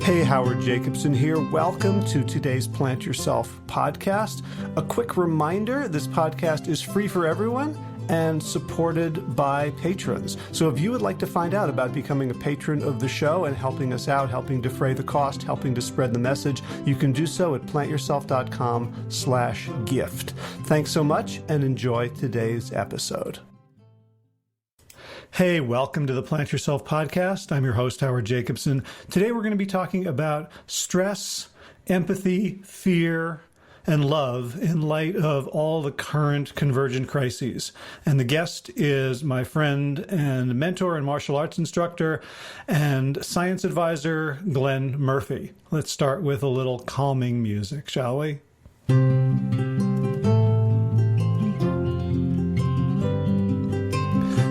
Hey, Howard Jacobson here. Welcome to today's Plant Yourself podcast. A quick reminder, this podcast is free for everyone and supported by patrons. So if you would like to find out about becoming a patron of the show and helping us out, helping defray the cost, helping to spread the message, you can do so at plantyourself.com/gift. Thanks so much and enjoy today's episode. Hey, welcome to the Plant Yourself podcast. I'm your host, Howard Jacobson. Today we're going to be talking about stress, empathy, fear, and love in light of all the current convergent crises. And the guest is my friend and mentor and martial arts instructor and science advisor, Glenn Murphy. Let's start with a little calming music, shall we?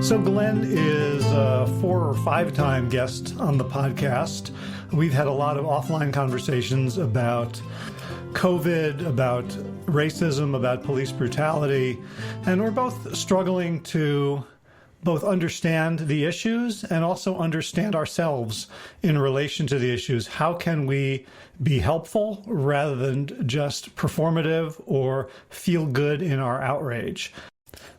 So Glenn is a 4 or 5 time guest on the podcast. We've had a lot of offline conversations about COVID, about racism, about police brutality, and we're both struggling to both understand the issues and also understand ourselves in relation to the issues. How can we be helpful rather than just performative or feel good in our outrage?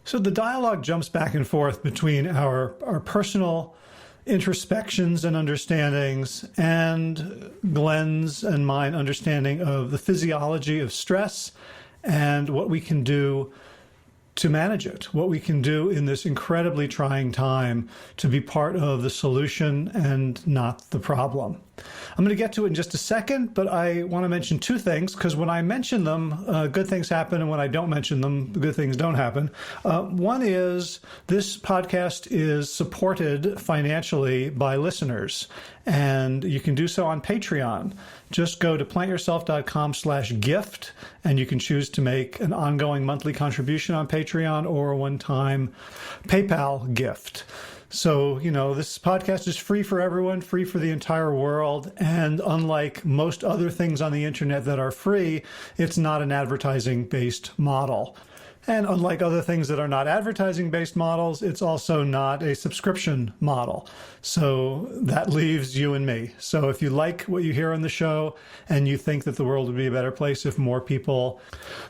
So the dialogue jumps back and forth between our personal introspections and understandings and Glenn's and mine understanding of the physiology of stress and what we can do to manage it, what we can do in this incredibly trying time to be part of the solution and not the problem. I'm going to get to it in just a second, but I want to mention 2 things, because when I mention them, good things happen, and when I don't mention them, good things don't happen. One is this podcast is supported financially by listeners, and you can do so on Patreon. Just go to plantyourself.com/gift, and you can choose to make an ongoing monthly contribution on Patreon or a one-time PayPal gift. So, this podcast is free for everyone, free for the entire world. And unlike most other things on the internet that are free, it's not an advertising-based model. And unlike other things that are not advertising-based models, it's also not a subscription model. So that leaves you and me. So if you like what you hear on the show and you think that the world would be a better place if more people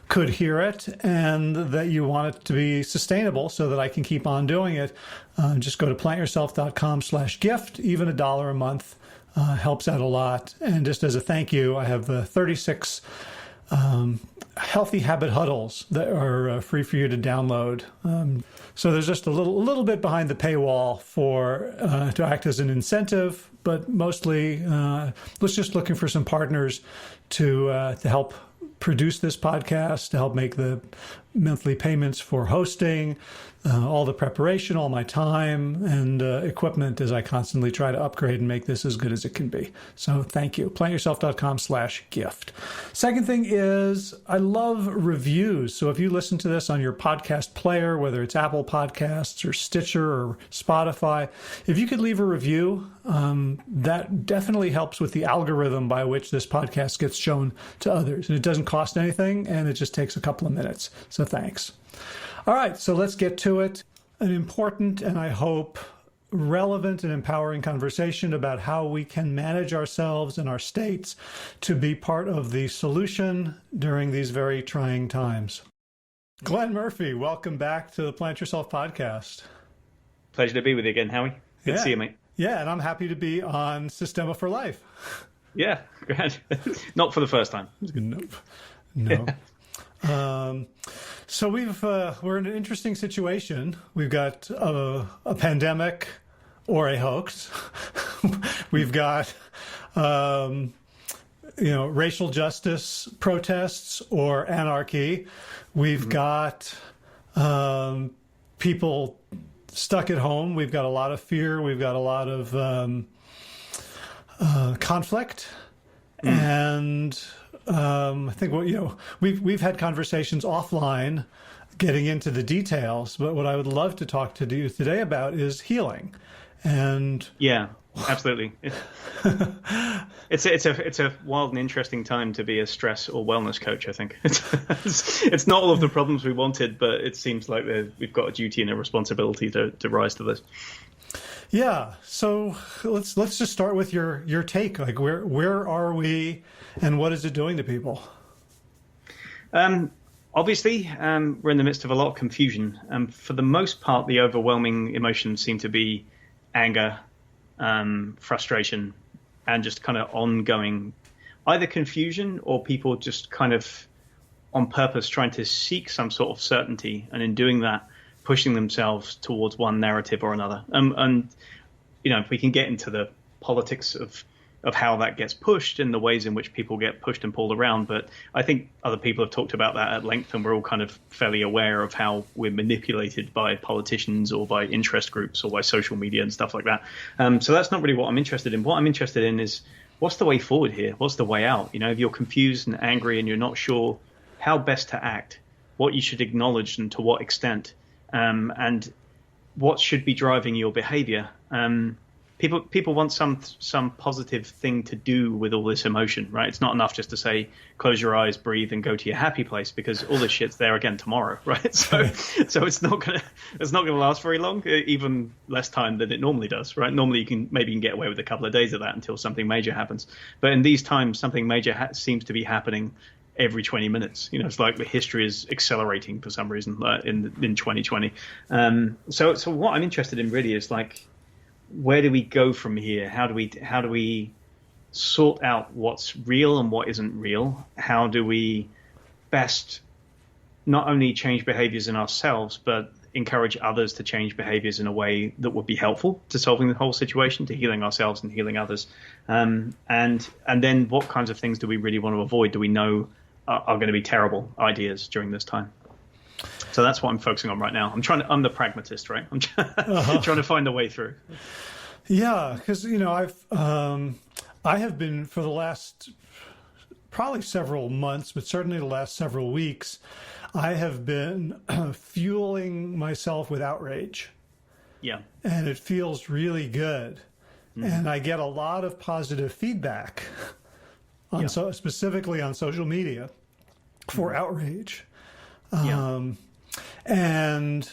could hear it and that you want it to be sustainable so that I can keep on doing it, just go to plantyourself.com/gift. Even $1 a month helps out a lot. And just as a thank you, I have 36 healthy habit huddles that are free for you to download. So there's just a little bit behind the paywall to act as an incentive, but mostly let's just looking for some partners to help produce this podcast, to help make the monthly payments for hosting, all the preparation, all my time and equipment as I constantly try to upgrade and make this as good as it can be. So thank you. plantyourself.com/gift. Second thing is I love reviews. So if you listen to this on your podcast player, whether it's Apple Podcasts or Stitcher or Spotify, if you could leave a review, that definitely helps with the algorithm by which this podcast gets shown to others. And it doesn't cost anything, and it just takes a couple of minutes. So thanks. All right, so let's get to it. An important and I hope relevant and empowering conversation about how we can manage ourselves and our states to be part of the solution during these very trying times. Glenn Murphy, welcome back to the Plant Yourself podcast. Pleasure to be with you again, Howie. Good to see you, mate. Yeah, and I'm happy to be on Systema for Life. Yeah, great. Not for the first time. Nope. No. So we're in an interesting situation. We've got a pandemic or a hoax. We've got, racial justice protests or anarchy. We've got people stuck at home. We've got a lot of fear. We've got a lot of conflict, and I think we've had conversations offline, getting into the details. But what I would love to talk to you today about is healing, and yeah, absolutely. It's a wild and interesting time to be a stress or wellness coach. I think it's not all of the problems we wanted, but it seems like we've got a duty and a responsibility to rise to this. Yeah. So let's just start with your take. Like where are we, and what is it doing to people? Obviously, we're in the midst of a lot of confusion. For the most part, the overwhelming emotions seem to be anger, frustration, and just kind of ongoing either confusion or people just kind of on purpose trying to seek some sort of certainty, and in doing that, pushing themselves towards one narrative or another. And if we can get into the politics of how that gets pushed and the ways in which people get pushed and pulled around. But I think other people have talked about that at length, and we're all kind of fairly aware of how we're manipulated by politicians or by interest groups or by social media and stuff like that. So that's not really what I'm interested in. What I'm interested in is what's the way forward here? What's the way out? If you're confused and angry and you're not sure how best to act, what you should acknowledge and to what extent, and what should be driving your behavior. People want some positive thing to do with all this emotion, right? It's not enough just to say, close your eyes, breathe, and go to your happy place, because all this shit's there again tomorrow, right? So it's not gonna last very long, even less time than it normally does, right? Normally you can get away with a couple of days of that until something major happens, but in these times, something major seems to be happening every 20 minutes. It's like the history is accelerating for some reason in 2020. So what I'm interested in really is like, where do we go from here? How do we sort out what's real and what isn't real? How do we best not only change behaviors in ourselves, but encourage others to change behaviors in a way that would be helpful to solving the whole situation, to healing ourselves and healing others? And then what kinds of things do we really want to avoid? Do we know are going to be terrible ideas during this time? So that's what I'm focusing on right now. I'm the pragmatist, right? I'm trying to find a way through. Yeah, because I have been for the last probably several months, but certainly the last several weeks, I have been fueling myself with outrage. Yeah, and it feels really good, and I get a lot of positive feedback specifically on social media for outrage. And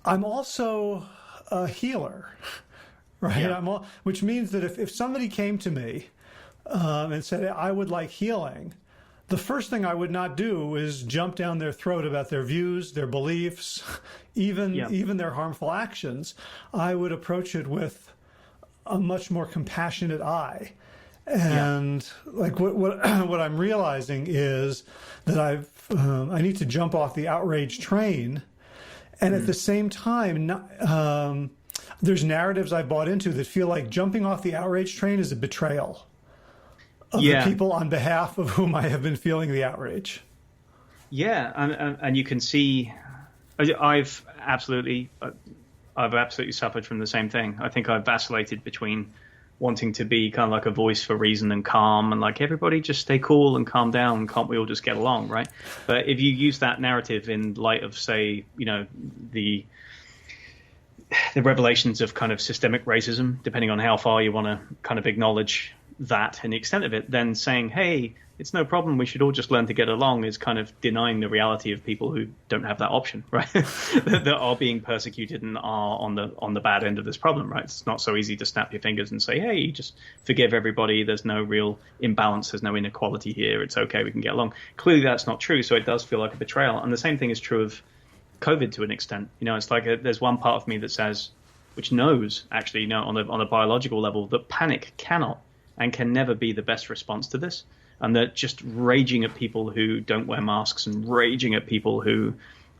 I'm also a healer, right? Yeah. Which means that if somebody came to me and said, I would like healing, the first thing I would not do is jump down their throat about their views, their beliefs, even their harmful actions. I would approach it with a much more compassionate eye. And like what I'm realizing is that I need to jump off the outrage train, and at the same time, there's narratives I bought into that feel like jumping off the outrage train is a betrayal of the people on behalf of whom I have been feeling the outrage. Yeah, and you can see, I've absolutely suffered from the same thing. I think I've vacillated between wanting to be kind of like a voice for reason and calm, and like, everybody just stay cool and calm down, can't we all just get along, right? But if you use that narrative in light of, say, the revelations of kind of systemic racism, depending on how far you want to kind of acknowledge that and the extent of it, then saying, hey, it's no problem, we should all just learn to get along, is kind of denying the reality of people who don't have that option, right? that are being persecuted and are on the bad end of this problem, right? It's not so easy to snap your fingers and say, hey, just forgive everybody, there's no real imbalance, there's no inequality here, it's okay, we can get along. Clearly that's not true, so it does feel like a betrayal. And the same thing is true of COVID to an extent. It's like there's one part of me that says, which knows actually, on a biological level, that panic cannot and can never be the best response to this. And that just raging at people who don't wear masks and raging at people who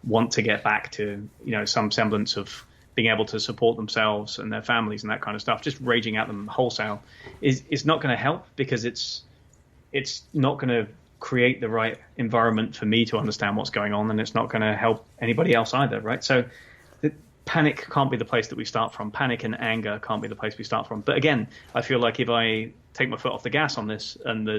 want to get back to, some semblance of being able to support themselves and their families and that kind of stuff, just raging at them wholesale is not going to help, because it's not going to create the right environment for me to understand what's going on, and it's not going to help anybody else either, right? So panic can't be the place that we start from. Panic and anger can't be the place we start from. But again, I feel like if I take my foot off the gas on this, and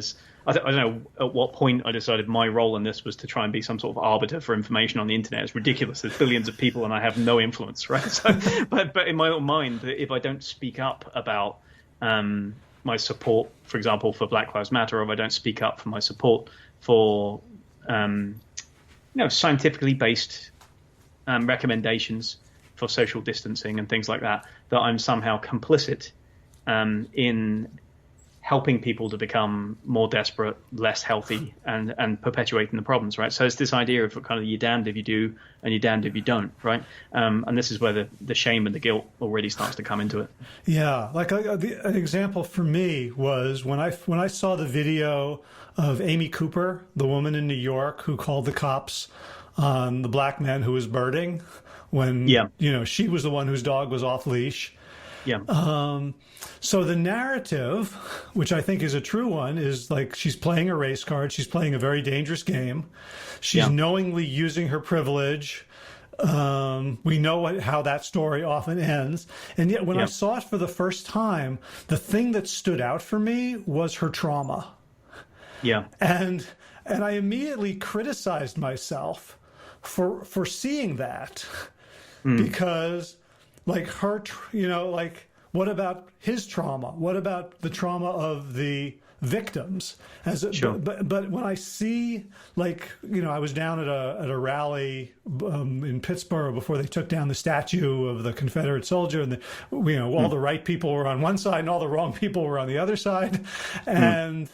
I don't know at what point I decided my role in this was to try and be some sort of arbiter for information on the internet. It's ridiculous. There's billions of people and I have no influence, right? So, but in my own mind, if I don't speak up about my support, for example, for Black Lives Matter, or if I don't speak up for my support for scientifically based recommendations for social distancing and things like that, that I'm somehow complicit in helping people to become more desperate, less healthy, and perpetuating the problems, right? So it's this idea of kind of you're damned if you do and you're damned if you don't, right? And this is where the shame and the guilt already starts to come into it. Yeah, like an example for me was when I saw the video of Amy Cooper, the woman in New York who called the cops on the black man who was birding when she was the one whose dog was off leash. Yeah. So the narrative, which I think is a true one, is like she's playing a race card. She's playing a very dangerous game. She's knowingly using her privilege. We know how that story often ends. And yet when I saw it for the first time, the thing that stood out for me was her trauma. Yeah. And I immediately criticized myself for seeing that because like her, like what about his trauma? What about the trauma of the victims? But when I see, like, I was down at a rally in Pittsburgh before they took down the statue of the Confederate soldier, and all the right people were on one side and all the wrong people were on the other side, and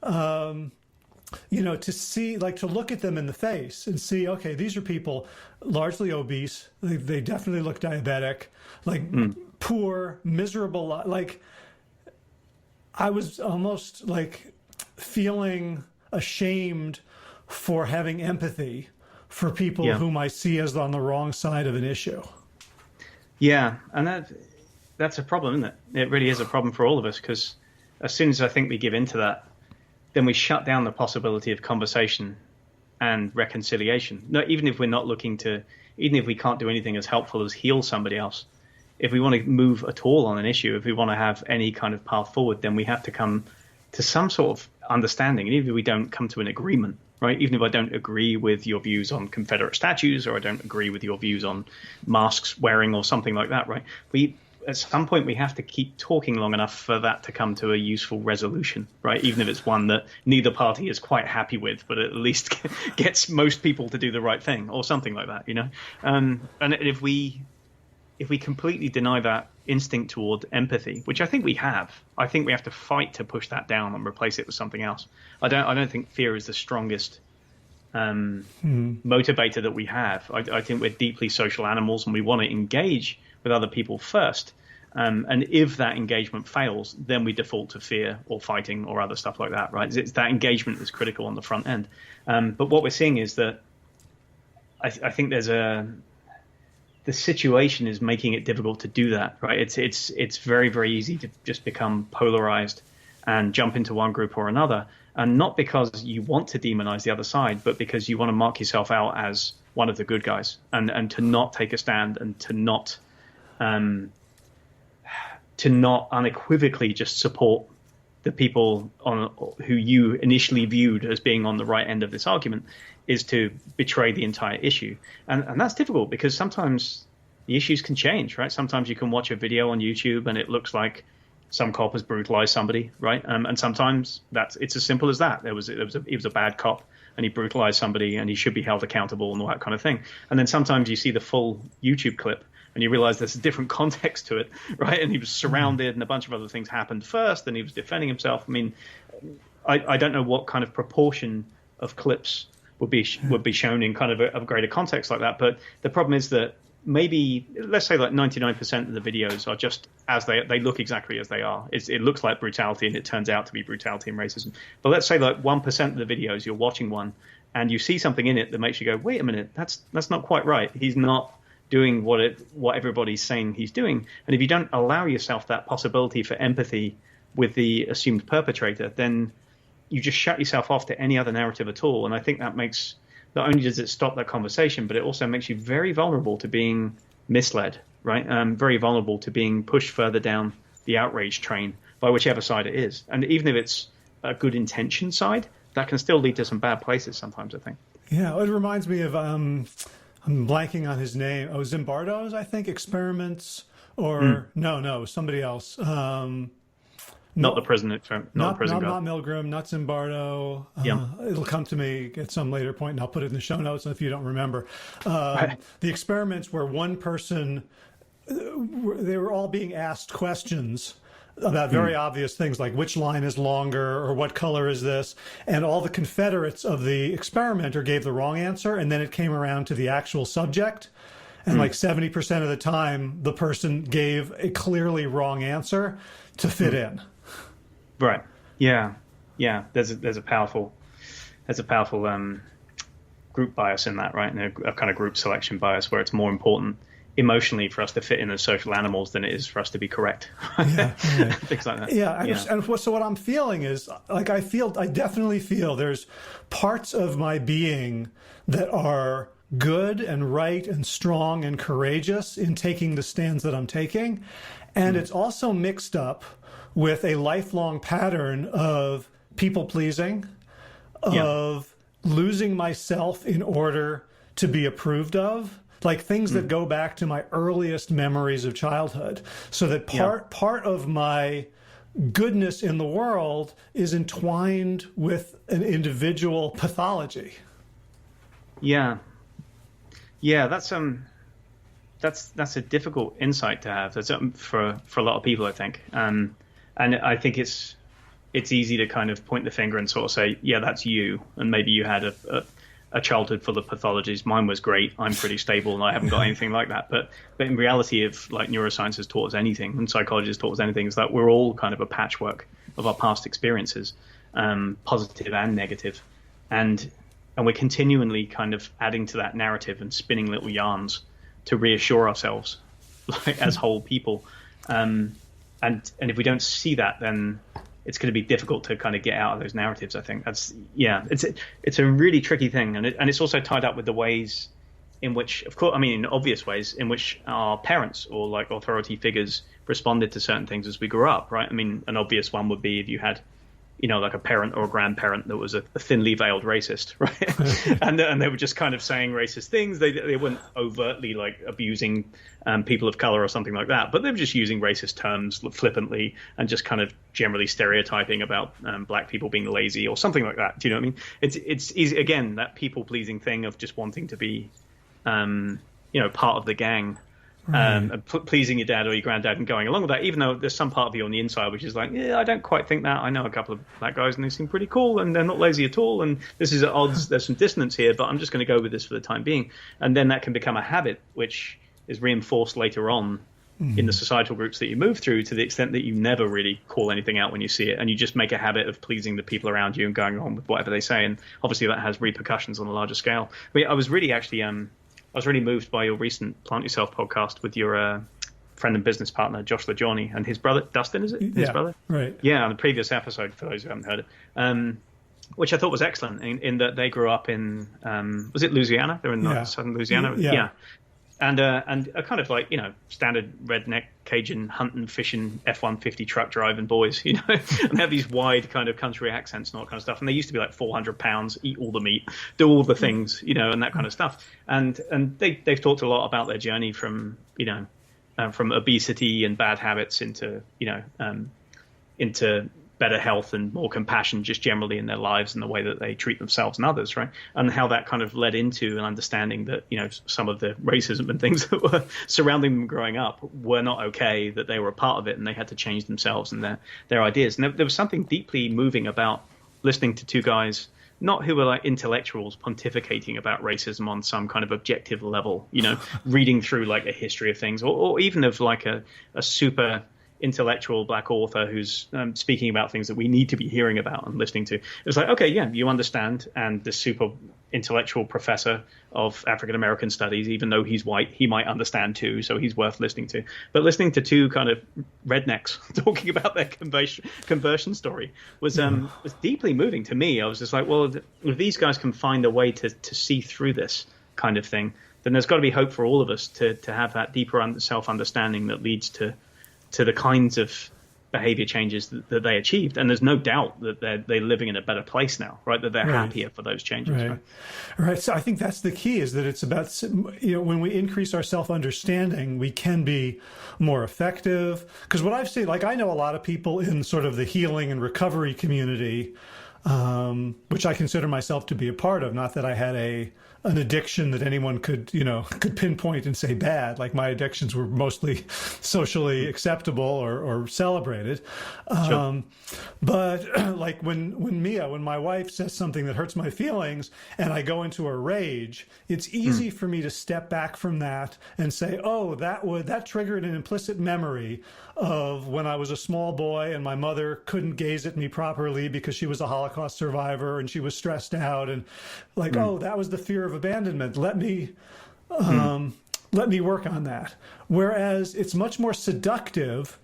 to see, like, to look at them in the face and see, okay, these are people largely obese. They definitely look diabetic, like poor, miserable. Like, I was almost like feeling ashamed for having empathy for people whom I see as on the wrong side of an issue. Yeah, and that's a problem, isn't it? It really is a problem for all of us, because as soon as I think we give into that, then we shut down the possibility of conversation and reconciliation. No, even if we're not even if we can't do anything as helpful as heal somebody else, if we want to move at all on an issue, if we want to have any kind of path forward, then we have to come to some sort of understanding. And even if we don't come to an agreement, right? Even if I don't agree with your views on Confederate statues, or I don't agree with your views on masks wearing or something like that, right? At some point, we have to keep talking long enough for that to come to a useful resolution, right? Even if it's one that neither party is quite happy with, but at least gets most people to do the right thing or something like that, And if we completely deny that instinct toward empathy, which I think we have to fight to push that down and replace it with something else. I don't think fear is the strongest motivator that we have. I think we're deeply social animals, and we want to engage with other people first. And if that engagement fails, then we default to fear or fighting or other stuff like that, right? It's that engagement that's critical on the front end. But what we're seeing is that I think the situation is making it difficult to do that, right? It's very, very easy to just become polarized and jump into one group or another. And not because you want to demonize the other side, but because you want to mark yourself out as one of the good guys, and to not take a stand, and to not unequivocally just support the people who you initially viewed as being on the right end of this argument, is to betray the entire issue. And that's difficult, because sometimes the issues can change, right? Sometimes you can watch a video on YouTube and it looks like some cop has brutalized somebody, right? And sometimes it's as simple as that. He was a bad cop and he brutalized somebody and he should be held accountable and all that kind of thing. And then sometimes you see the full YouTube clip and you realize there's a different context to it, right? And he was surrounded and a bunch of other things happened first, and he was defending himself. I mean, I don't know what kind of proportion of clips would be shown in kind of a greater context like that. But the problem is that maybe, let's say like 99% of the videos are just as they look exactly as they are. It looks like brutality, and it turns out to be brutality and racism. But let's say like 1% of the videos, you're watching one and you see something in it that makes you go, wait a minute, that's not quite right. He's not doing what everybody's saying he's doing. And if you don't allow yourself that possibility for empathy with the assumed perpetrator, then you just shut yourself off to any other narrative at all. And I think that makes, not only does it stop that conversation, but it also makes you very vulnerable to being misled, right? Very vulnerable to being pushed further down the outrage train by whichever side it is. And even if it's a good intention side, that can still lead to some bad places sometimes, I think. Yeah, it reminds me of, I'm blanking on his name. Oh, Zimbardo's, I think, experiments, or no, somebody else. not the prison experiment, not the prison not guard. Milgram, not Zimbardo. Yeah. It'll come to me at some later point, and I'll put it in the show notes if you don't remember. Right. The experiments where one person, they were all being asked questions about very obvious things like which line is longer or what color is this, and all the confederates of the experimenter gave the wrong answer, and then it came around to the actual subject, and like 70% of the time the person gave a clearly wrong answer to fit in. Right. Yeah. There's a powerful group bias in that, right? And a kind of group selection bias where it's more important emotionally for us to fit in as social animals than it is for us to be correct. Yeah, right. Things like that. Yeah, and so what I'm feeling is like I definitely feel there's parts of my being that are good and right and strong and courageous in taking the stands that I'm taking, and it's also mixed up with a lifelong pattern of people pleasing, of losing myself in order to be approved of. Like things that go back to my earliest memories of childhood. So that part of my goodness in the world is entwined with an individual pathology. Yeah, that's a difficult insight to have. That's for a lot of people, I think. And I think it's easy to kind of point the finger and sort of say, yeah, that's you, and maybe you had a childhood full of pathologies. Mine was great. I'm pretty stable and I haven't got anything like that. But in reality, if like neuroscience has taught us anything and psychology has taught us anything, is that we're all kind of a patchwork of our past experiences, positive and negative. And we're continually kind of adding to that narrative and spinning little yarns to reassure ourselves like as whole people. And if we don't see that, then it's going to be difficult to kind of get out of those narratives. I think it's a really tricky thing, and it's also tied up with the ways in which, of course, I mean, in obvious ways in which our parents or like authority figures responded to certain things as we grew up, right? I mean, an obvious one would be if you had, like a parent or a grandparent that was a thinly veiled racist, right? and they were just kind of saying racist things. They weren't overtly like abusing people of color or something like that, but they were just using racist terms flippantly and just kind of generally stereotyping about black people being lazy or something like that. Do you know what I mean? It's easy, again, that people pleasing thing of just wanting to be, part of the gang. And pleasing your dad or your granddad and going along with that, even though there's some part of you on the inside which is like, I don't quite think that. I know a couple of black guys and they seem pretty cool and they're not lazy at all. And this is at odds. There's some dissonance here, but I'm just going to go with this for the time being. And then that can become a habit, which is reinforced later on in the societal groups that you move through, to the extent that you never really call anything out when you see it. And you just make a habit of pleasing the people around you and going on with whatever they say. And obviously that has repercussions on a larger scale. But I was really actually, I was really moved by your recent Plant Yourself podcast with your friend and business partner, Josh LaJourney, and his brother, Dustin, is it? His brother? Right. Yeah, on the previous episode, for those who haven't heard it, which I thought was excellent in that they grew up in, was it Louisiana? They're in southern Louisiana. Yeah. And a kind of like, standard redneck Cajun hunting, fishing, F-150 truck driving boys, and they have these wide kind of country accents and all that kind of stuff. And they used to be like 400 pounds, eat all the meat, do all the things, and that kind of stuff. And they've talked a lot about their journey from obesity and bad habits into better health and more compassion just generally in their lives and the way that they treat themselves and others, right? And how that kind of led into an understanding that, some of the racism and things that were surrounding them growing up were not okay, that they were a part of it and they had to change themselves and their ideas. And there was something deeply moving about listening to two guys, not who were like intellectuals pontificating about racism on some kind of objective level, reading through like a history of things or even of like a super intellectual black author who's speaking about things that we need to be hearing about and listening to. It was like, okay, yeah, you understand. And the super intellectual professor of African American studies, even though he's white, he might understand too, so he's worth listening to. But listening to two kind of rednecks talking about their conversion story was deeply moving to me. I was just like, well, if these guys can find a way to see through this kind of thing, then there's got to be hope for all of us to have that deeper self-understanding that leads to the kinds of behavior changes that they achieved. And there's no doubt that they're living in a better place now, right? That they're happier for those changes. Right. So I think that's the key, is that it's about, when we increase our self-understanding, we can be more effective. Because what I've seen, like, I know a lot of people in sort of the healing and recovery community, which I consider myself to be a part of. Not that I had an addiction that anyone could pinpoint and say bad. Like, my addictions were mostly socially acceptable or celebrated. Sure. But like when my wife says something that hurts my feelings and I go into a rage, it's easy for me to step back from that and say, oh, that triggered an implicit memory of when I was a small boy and my mother couldn't gaze at me properly because she was a Holocaust survivor and she was stressed out, and like, oh, that was the fear of abandonment. Let me work on that. Whereas it's much more seductive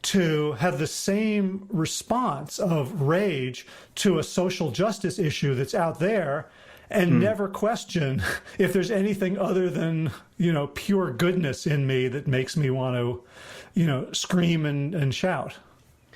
to have the same response of rage to a social justice issue that's out there and never question if there's anything other than, pure goodness in me that makes me want to, scream and shout.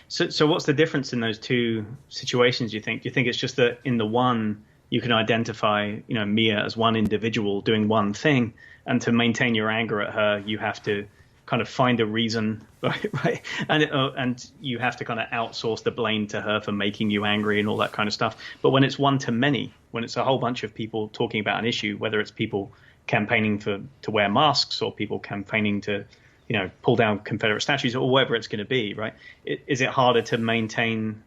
So what's the difference in those two situations, you think? Do you think it's just that in the one, you can identify, Mia as one individual doing one thing, and to maintain your anger at her, you have to kind of find a reason, right? And you have to kind of outsource the blame to her for making you angry and all that kind of stuff. But when it's one to many, when it's a whole bunch of people talking about an issue, whether it's people campaigning to wear masks or people campaigning to, pull down Confederate statues or whatever it's going to be, right? Is it harder to maintain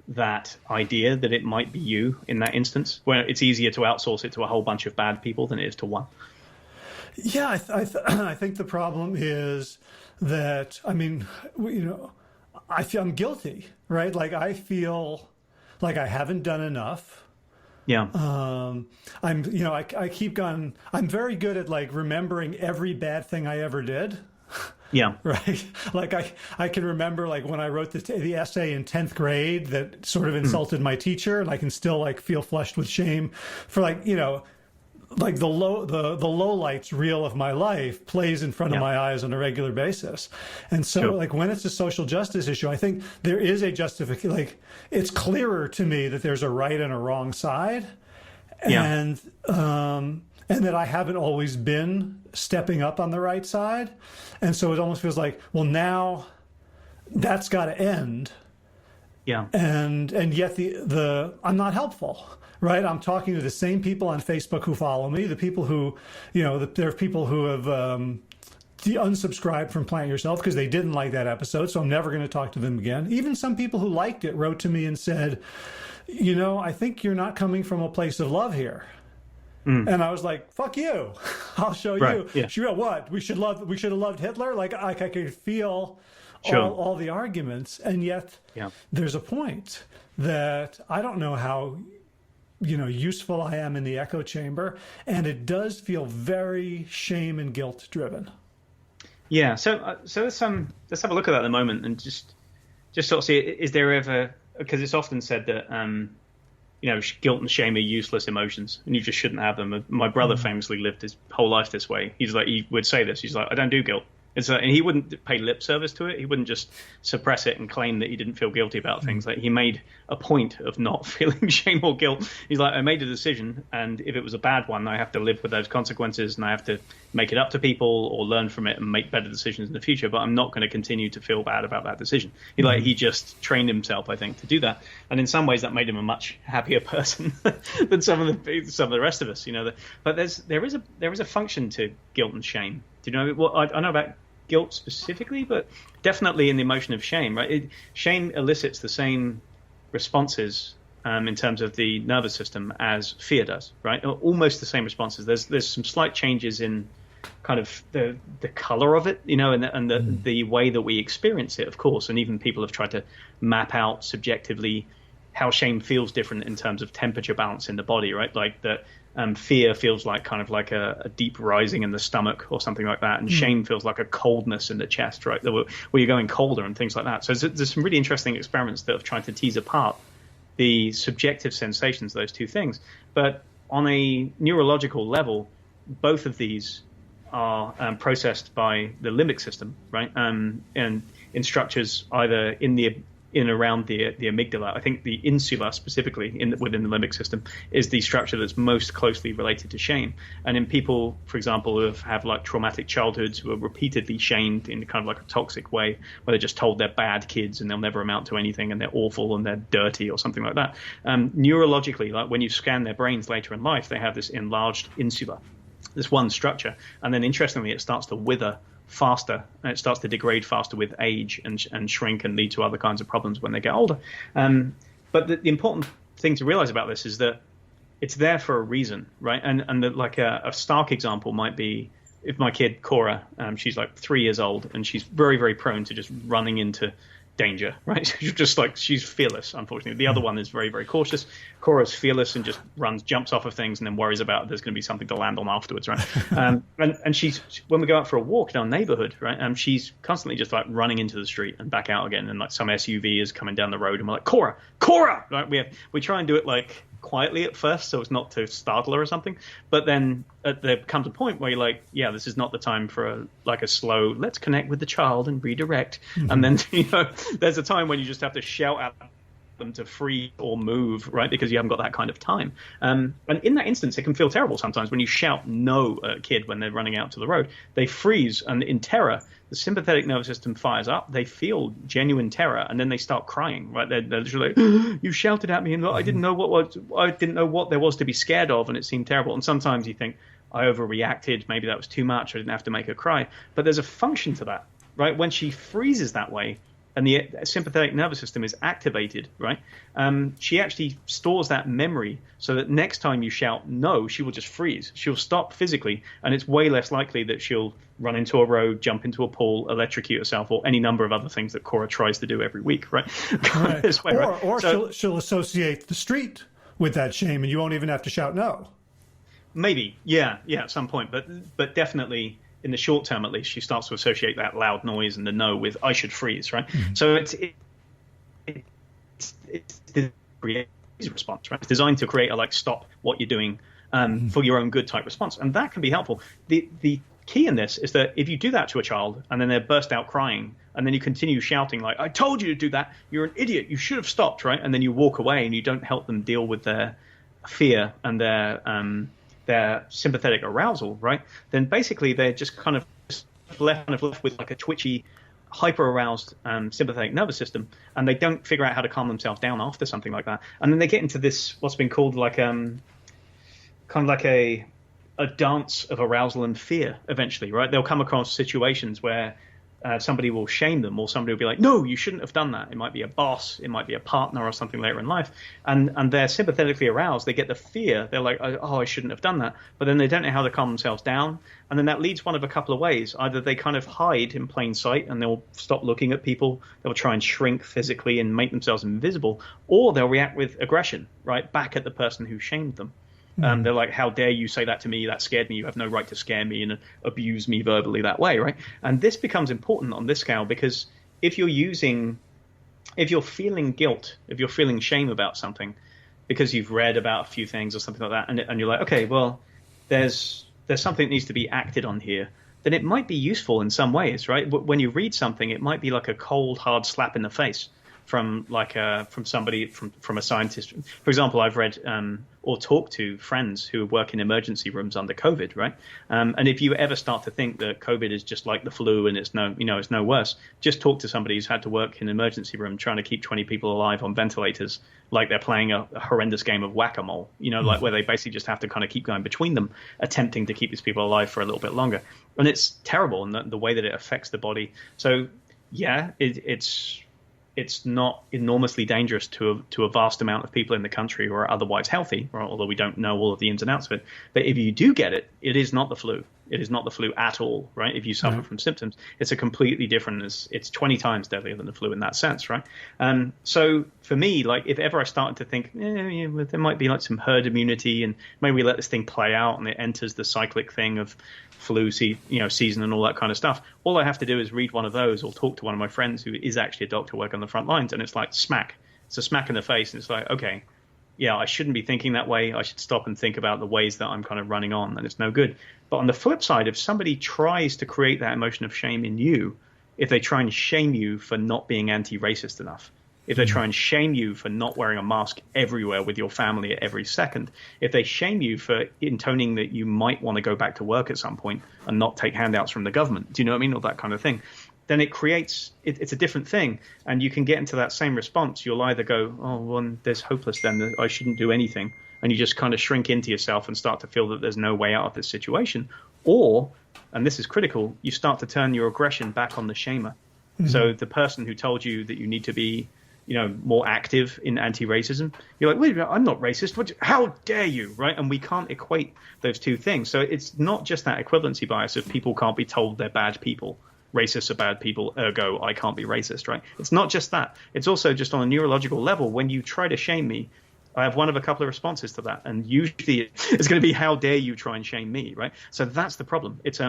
that idea that it might be you in that instance, where it's easier to outsource it to a whole bunch of bad people than it is to one? Yeah, I think the problem is that, I feel I'm guilty, right? Like, I feel like I haven't done enough. Yeah. I keep going. I'm very good at like remembering every bad thing I ever did. Yeah. Right. Like I can remember like when I wrote the essay in 10th grade that sort of insulted my teacher, and I can still like feel flushed with shame for like the lowlights reel of my life plays in front of my eyes on a regular basis. And so like when it's a social justice issue, I think there is a justification. Like, it's clearer to me that there's a right and a wrong side, and that I haven't always been stepping up on the right side. And so it almost feels like, well, now that's got to end. Yeah. And yet I'm not helpful. Right, I'm talking to the same people on Facebook who follow me, the people who, there are people who have unsubscribed from Plant Yourself because they didn't like that episode, so I'm never going to talk to them again. Even some people who liked it wrote to me and said, I think you're not coming from a place of love here. And I was like, fuck you. I'll show you. Yeah. She wrote, what? We should have loved Hitler? Like I could feel all the arguments, and yet there's a point that I don't know how useful I am in the echo chamber, and it does feel very shame and guilt driven. Yeah. So let's have a look at that at the moment, and just sort of see, is there ever, because it's often said that guilt and shame are useless emotions, and you just shouldn't have them. My brother famously lived his whole life this way. He would say this. He's like, I don't do guilt. And he wouldn't pay lip service to it. He wouldn't just suppress it and claim that he didn't feel guilty about things. Like, he made a point of not feeling shame or guilt. He's like, I made a decision, and if it was a bad one, I have to live with those consequences, and I have to make it up to people or learn from it and make better decisions in the future. But I'm not going to continue to feel bad about that decision. He just trained himself, I think, to do that. And in some ways, that made him a much happier person than some of the rest of us. But there is a function to guilt and shame. Do you know? Well, I know about guilt specifically, but definitely in the emotion of shame, right? Shame elicits the same responses in terms of the nervous system as fear does, right? Almost the same responses. There's some slight changes in kind of the color of it, and the way that we experience it, of course. And even people have tried to map out subjectively how shame feels different in terms of temperature balance in the body, right? Like that. Fear feels like kind of like a deep rising in the stomach or something like that, and shame feels like a coldness in the chest, right? Where you're going colder and things like that. So there's some really interesting experiments that have tried to tease apart the subjective sensations of those two things. But on a neurological level, both of these are processed by the limbic system, right? And in structures either in and around the amygdala. I think the insula specifically within the limbic system is the structure that's most closely related to shame. And in people, for example, who have like traumatic childhoods, who are repeatedly shamed in kind of like a toxic way, where they're just told they're bad kids and they'll never amount to anything and they're awful and they're dirty or something like that. Neurologically, like when you scan their brains later in life, they have this enlarged insula, this one structure. And then interestingly, it starts to wither faster, and it starts to degrade faster with age and shrink and lead to other kinds of problems when they get older. But the important thing to realize about this is that it's there for a reason, right? And like a stark example might be if my kid Cora, she's like 3 years old and she's very, very prone to just running into danger, right? She's fearless, unfortunately. The other one is very, very cautious. Cora's fearless and just jumps off of things and then worries about there's going to be something to land on afterwards, right? And she's, when we go out for a walk in our neighborhood, right, she's constantly just like running into the street and back out again, and like some SUV is coming down the road and we're like, Cora, right? We try and do it like quietly at first so it's not to startle her or something, but then there comes a point where you're like, yeah, this is not the time for a slow, let's connect with the child and redirect. And then there's a time when you just have to shout at them to free or move, right? Because you haven't got that kind of time. And in that instance, it can feel terrible sometimes when you shout no at a kid when they're running out to the road. They freeze, and in terror, the sympathetic nervous system fires up. They feel genuine terror, and then they start crying, right? They're literally like, you shouted at me, and I didn't know what there was to be scared of, and it seemed terrible. And sometimes you think, I overreacted, maybe that was too much, I didn't have to make her cry. But there's a function to that, right? When she freezes that way, and the sympathetic nervous system is activated, right? She actually stores that memory so that next time you shout no, she will just freeze. She'll stop physically, and it's way less likely that she'll run into a road, jump into a pool, electrocute herself, or any number of other things that Cora tries to do every week, right? Right. This way, right? Or she'll associate the street with that shame, and you won't even have to shout no. Maybe, yeah, at some point, but definitely in the short term, at least, she starts to associate that loud noise and the no with I should freeze, right? Mm-hmm. So it's the response, right? It's designed to create a stop what you're doing for your own good type response, and that can be helpful. The key in this is that if you do that to a child and then they burst out crying and then you continue shouting like, I told you to do that, you're an idiot, you should have stopped, right? And then you walk away and you don't help them deal with their fear and their sympathetic arousal, right? Then basically they're just kind of left with like a twitchy, hyper-aroused sympathetic nervous system, and they don't figure out how to calm themselves down after something like that. And then they get into this, what's been called like kind of like a dance of arousal and fear eventually, right? They'll come across situations where somebody will shame them, or somebody will be like, no, you shouldn't have done that. It might be a boss, it might be a partner or something later in life. And they're sympathetically aroused. They get the fear. They're like, oh, I shouldn't have done that. But then they don't know how to calm themselves down. And then that leads one of a couple of ways. Either they kind of hide in plain sight and they'll stop looking at people. They'll try and shrink physically and make themselves invisible. Or they'll react with aggression, right, back at the person who shamed them. They're like, how dare you say that to me? That scared me. You have no right to scare me and abuse me verbally that way, right? And this becomes important on this scale because if you're feeling guilt, if you're feeling shame about something because you've read about a few things or something like that, and you're like, okay, well, there's something that needs to be acted on here, then it might be useful in some ways, right? When you read something, it might be like a cold, hard slap in the face from somebody, from a scientist. For example, I've read or talked to friends who work in emergency rooms under COVID, right? And if you ever start to think that COVID is just like the flu and it's no worse, just talk to somebody who's had to work in an emergency room trying to keep 20 people alive on ventilators, like they're playing a horrendous game of whack-a-mole, like where they basically just have to kind of keep going between them, attempting to keep these people alive for a little bit longer. And it's terrible in the way that it affects the body. So yeah, it's not enormously dangerous to a vast amount of people in the country who are otherwise healthy, although we don't know all of the ins and outs of it. But if you do get it, it is not the flu. It is not the flu at all, right? If you suffer from symptoms, it's a completely different, it's 20 times deadlier than the flu in that sense, right? So for me, like if ever I started to think, there might be like some herd immunity and maybe we let this thing play out and it enters the cyclic thing of flu season and all that kind of stuff, all I have to do is read one of those or talk to one of my friends who is actually a doctor working on the front lines, and it's like smack. It's a smack in the face, and it's like, okay, yeah, I shouldn't be thinking that way. I should stop and think about the ways that I'm kind of running on, and it's no good. But on the flip side, if somebody tries to create that emotion of shame in you, if they try and shame you for not being anti-racist enough, if they try and shame you for not wearing a mask everywhere with your family at every second, if they shame you for intoning that you might want to go back to work at some point and not take handouts from the government, do you know what I mean? Or that kind of thing, then it creates, it's a different thing. And you can get into that same response. You'll either go, oh, well, there's hopeless then, that I shouldn't do anything. And you just kind of shrink into yourself and start to feel that there's no way out of this situation. Or, and this is critical, you start to turn your aggression back on the shamer. Mm-hmm. So the person who told you that you need to be, more active in anti-racism, you're like, wait a minute, I'm not racist. How dare you, right? And we can't equate those two things. So it's not just that equivalency bias of people can't be told they're bad people. Racists are bad people, ergo I can't be racist, right? It's not just that. It's also just on a neurological level. When you try to shame me, I have one of a couple of responses to that, and usually it's going to be, how dare you try and shame me, right? So that's the problem. It's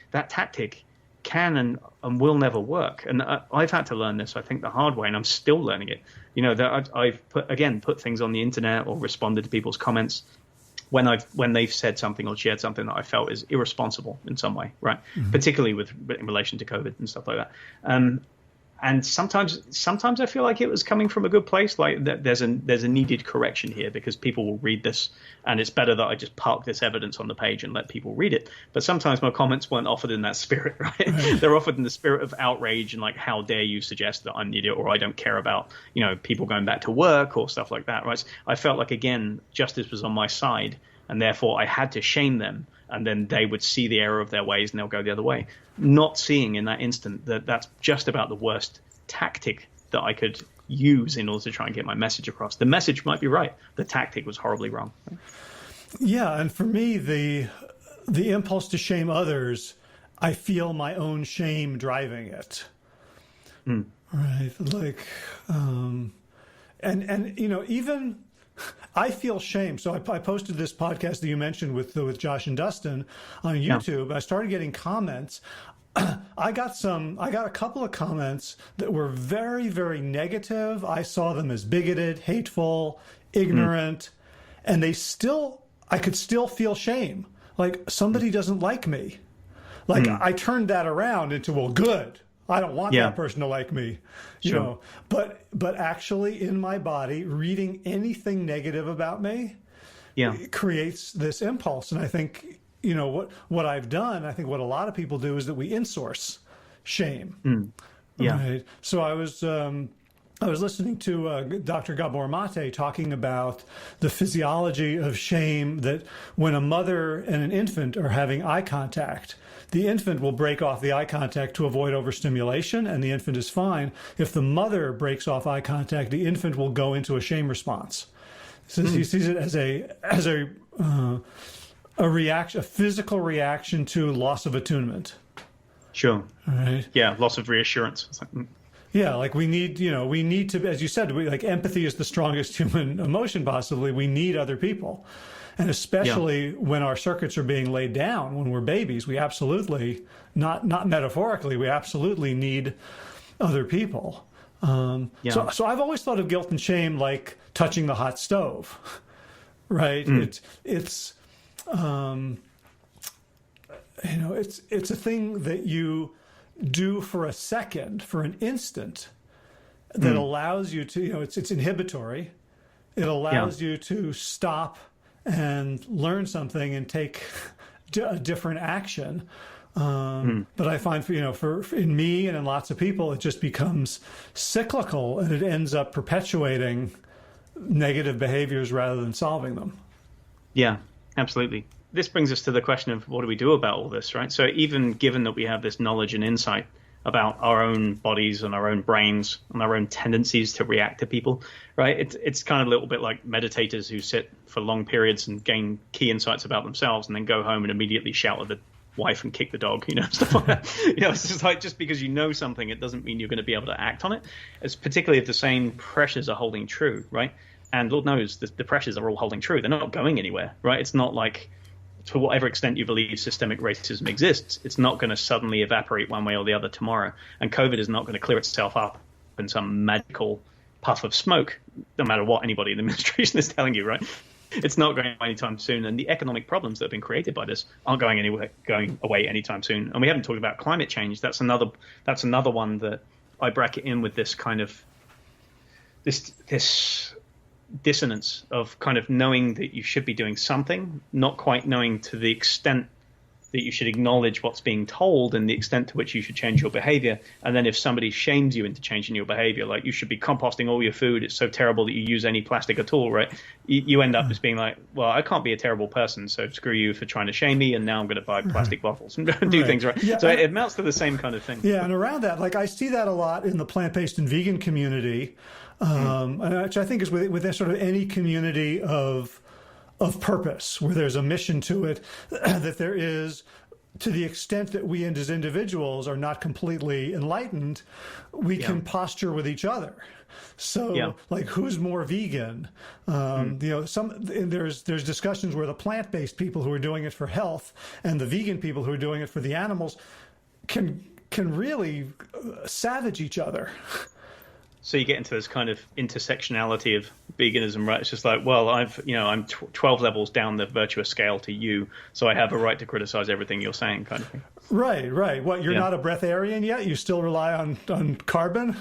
that tactic can and will never work, and I've had to learn this, I think, the hard way, and I'm still learning it. That I've put things on the internet or responded to people's comments when they've said something or shared something that I felt is irresponsible in some way, right? Mm-hmm. Particularly in relation to COVID and stuff like that. And sometimes I feel like it was coming from a good place, like there's a needed correction here because people will read this, and it's better that I just park this evidence on the page and let people read it. But sometimes my comments weren't offered in that spirit, right? They're offered in the spirit of outrage and like, how dare you suggest that I'm an idiot, or I don't care about people going back to work or stuff like that, right? So I felt like, again, justice was on my side, and therefore I had to shame them, and then they would see the error of their ways and they'll go the other way. Not seeing in that instant that that's just about the worst tactic that I could use in order to try and get my message across. The message might be right. The tactic was horribly wrong. Yeah, and for me, the impulse to shame others, I feel my own shame driving it. Mm. Right, like, even I feel shame. So I posted this podcast that you mentioned with Josh and Dustin on YouTube. Yeah. I started getting comments. I got a couple of comments that were very, very negative. I saw them as bigoted, hateful, ignorant, and I could still feel shame. Like, somebody doesn't like me. Like, I turned that around into, well, good. I don't want that person to like me, you know. But actually, in my body, reading anything negative about me creates this impulse. And I think, what I've done, I think what a lot of people do is that we insource shame. Mm. Yeah. Right? So I was listening to Dr. Gabor Mate talking about the physiology of shame, that when a mother and an infant are having eye contact, the infant will break off the eye contact to avoid overstimulation, and the infant is fine. If the mother breaks off eye contact, the infant will go into a shame response. So he sees it as a reaction, a physical reaction to loss of attunement. Sure. Right. Yeah, loss of reassurance. Yeah, like we need to, as you said, like empathy is the strongest human emotion possibly. We need other people. And especially when our circuits are being laid down, when we're babies, we absolutely, not metaphorically, we absolutely need other people. So I've always thought of guilt and shame like touching the hot stove, right? It's a thing that you do for a second, for an instant, that allows you to, it's inhibitory. It allows you to stop and learn something and take a different action. But I find, for in me and in lots of people, it just becomes cyclical, and it ends up perpetuating negative behaviors rather than solving them. Yeah, absolutely. This brings us to the question of what do we do about all this, right? So even given that we have this knowledge and insight about our own bodies and our own brains and our own tendencies to react to people, right? It's kind of a little bit like meditators who sit for long periods and gain key insights about themselves and then go home and immediately shout at the wife and kick the dog, stuff like that. It's just like, just because you know something, it doesn't mean you're going to be able to act on it. It's particularly if the same pressures are holding true, right? And Lord knows the pressures are all holding true. They're not going anywhere, right? It's not like, to whatever extent you believe systemic racism exists, it's not going to suddenly evaporate one way or the other tomorrow. And COVID is not going to clear itself up in some magical puff of smoke, no matter what anybody in the administration is telling you, right? It's not going away anytime soon, and the economic problems that have been created by this aren't going away anytime soon. And we haven't talked about climate change. That's another one that I bracket in with this kind of this dissonance of kind of knowing that you should be doing something, not quite knowing to the extent that you should acknowledge what's being told and the extent to which you should change your behavior. And then if somebody shames you into changing your behavior, like you should be composting all your food, it's so terrible that you use any plastic at all, right? You end up as being like, well, I can't be a terrible person, so screw you for trying to shame me, and now I'm going to buy plastic bottles and do things, right? Yeah, so it amounts to the same kind of thing. Yeah, and around that, like I see that a lot in the plant-based and vegan community, which I think is with sort of any community of purpose, where there's a mission to it, that there is, to the extent that we as individuals are not completely enlightened, we can posture with each other. So like, who's more vegan? There's discussions where the plant-based people who are doing it for health and the vegan people who are doing it for the animals can really savage each other. So you get into this kind of intersectionality of veganism, right? It's just like, well, I'm 12 levels down the virtuous scale to you, so I have a right to criticize everything you're saying, kind of thing. Right. What, you're not a breatharian yet? You still rely on carbon?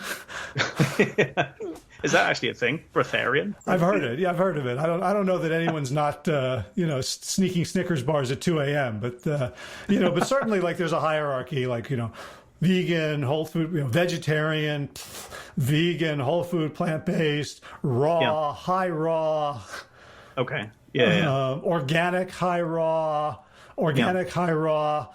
Is that actually a thing? Breatharian? I've heard it. Yeah, I've heard of it. I don't know that anyone's not sneaking Snickers bars at 2 a.m. But but certainly, like, there's a hierarchy, like, vegan, whole food, vegetarian, vegan, whole food, plant-based, raw, high raw. Okay. Yeah. Organic, high raw, high raw,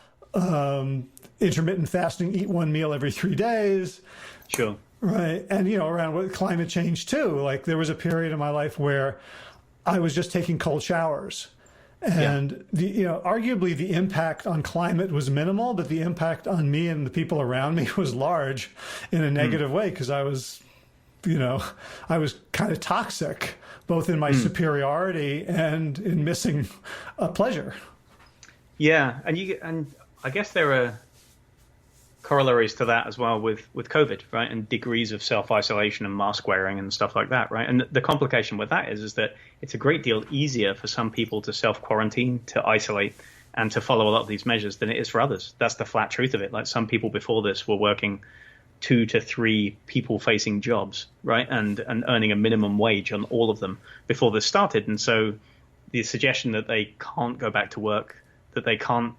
intermittent fasting, eat one meal every 3 days. Sure. Right. And, around with climate change too, like there was a period in my life where I was just taking cold showers. And arguably the impact on climate was minimal, but the impact on me and the people around me was large in a negative way, because I was kind of toxic, both in my superiority and in missing a pleasure. Yeah, and I guess there are corollaries to that as well with COVID, right? And degrees of self-isolation and mask wearing and stuff like that, right? And the complication with that is that it's a great deal easier for some people to self-quarantine, to isolate, and to follow a lot of these measures than it is for others. That's the flat truth of it. Like, some people before this were working 2 to 3 people-facing jobs, right? And earning a minimum wage on all of them before this started. And so the suggestion that they can't go back to work, that they can't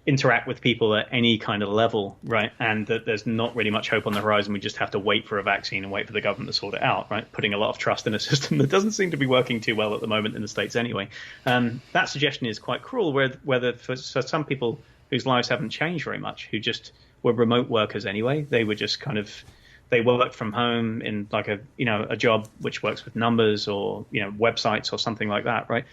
interact with people at any kind of level, right? And that there's not really much hope on the horizon. We just have to wait for a vaccine and wait for the government to sort it out, right? Putting a lot of trust in a system that doesn't seem to be working too well at the moment in the States anyway. That suggestion is quite cruel, whether for some people whose lives haven't changed very much, who just were remote workers anyway, they were just they work from home in like a job which works with numbers or, websites or something like that, right?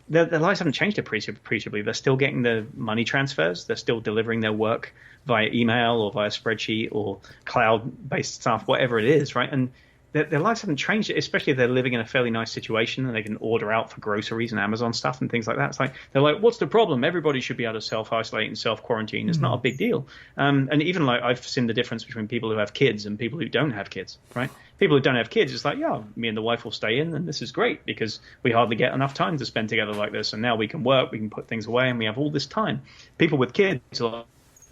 Their lives haven't changed appreciably. They're still getting the money transfers. They're still delivering their work via email or via spreadsheet or cloud-based stuff, whatever it is, right? And their lives haven't changed, especially if they're living in a fairly nice situation and they can order out for groceries and Amazon stuff and things like that. It's like, they're like, what's the problem? Everybody should be able to self-isolate and self-quarantine. It's not a big deal. And even like, I've seen the difference between people who have kids and people who don't have kids, right? People who don't have kids, it's like, yeah, me and the wife will stay in, and this is great because we hardly get enough time to spend together like this. And now we can work, we can put things away, and we have all this time. People with kids are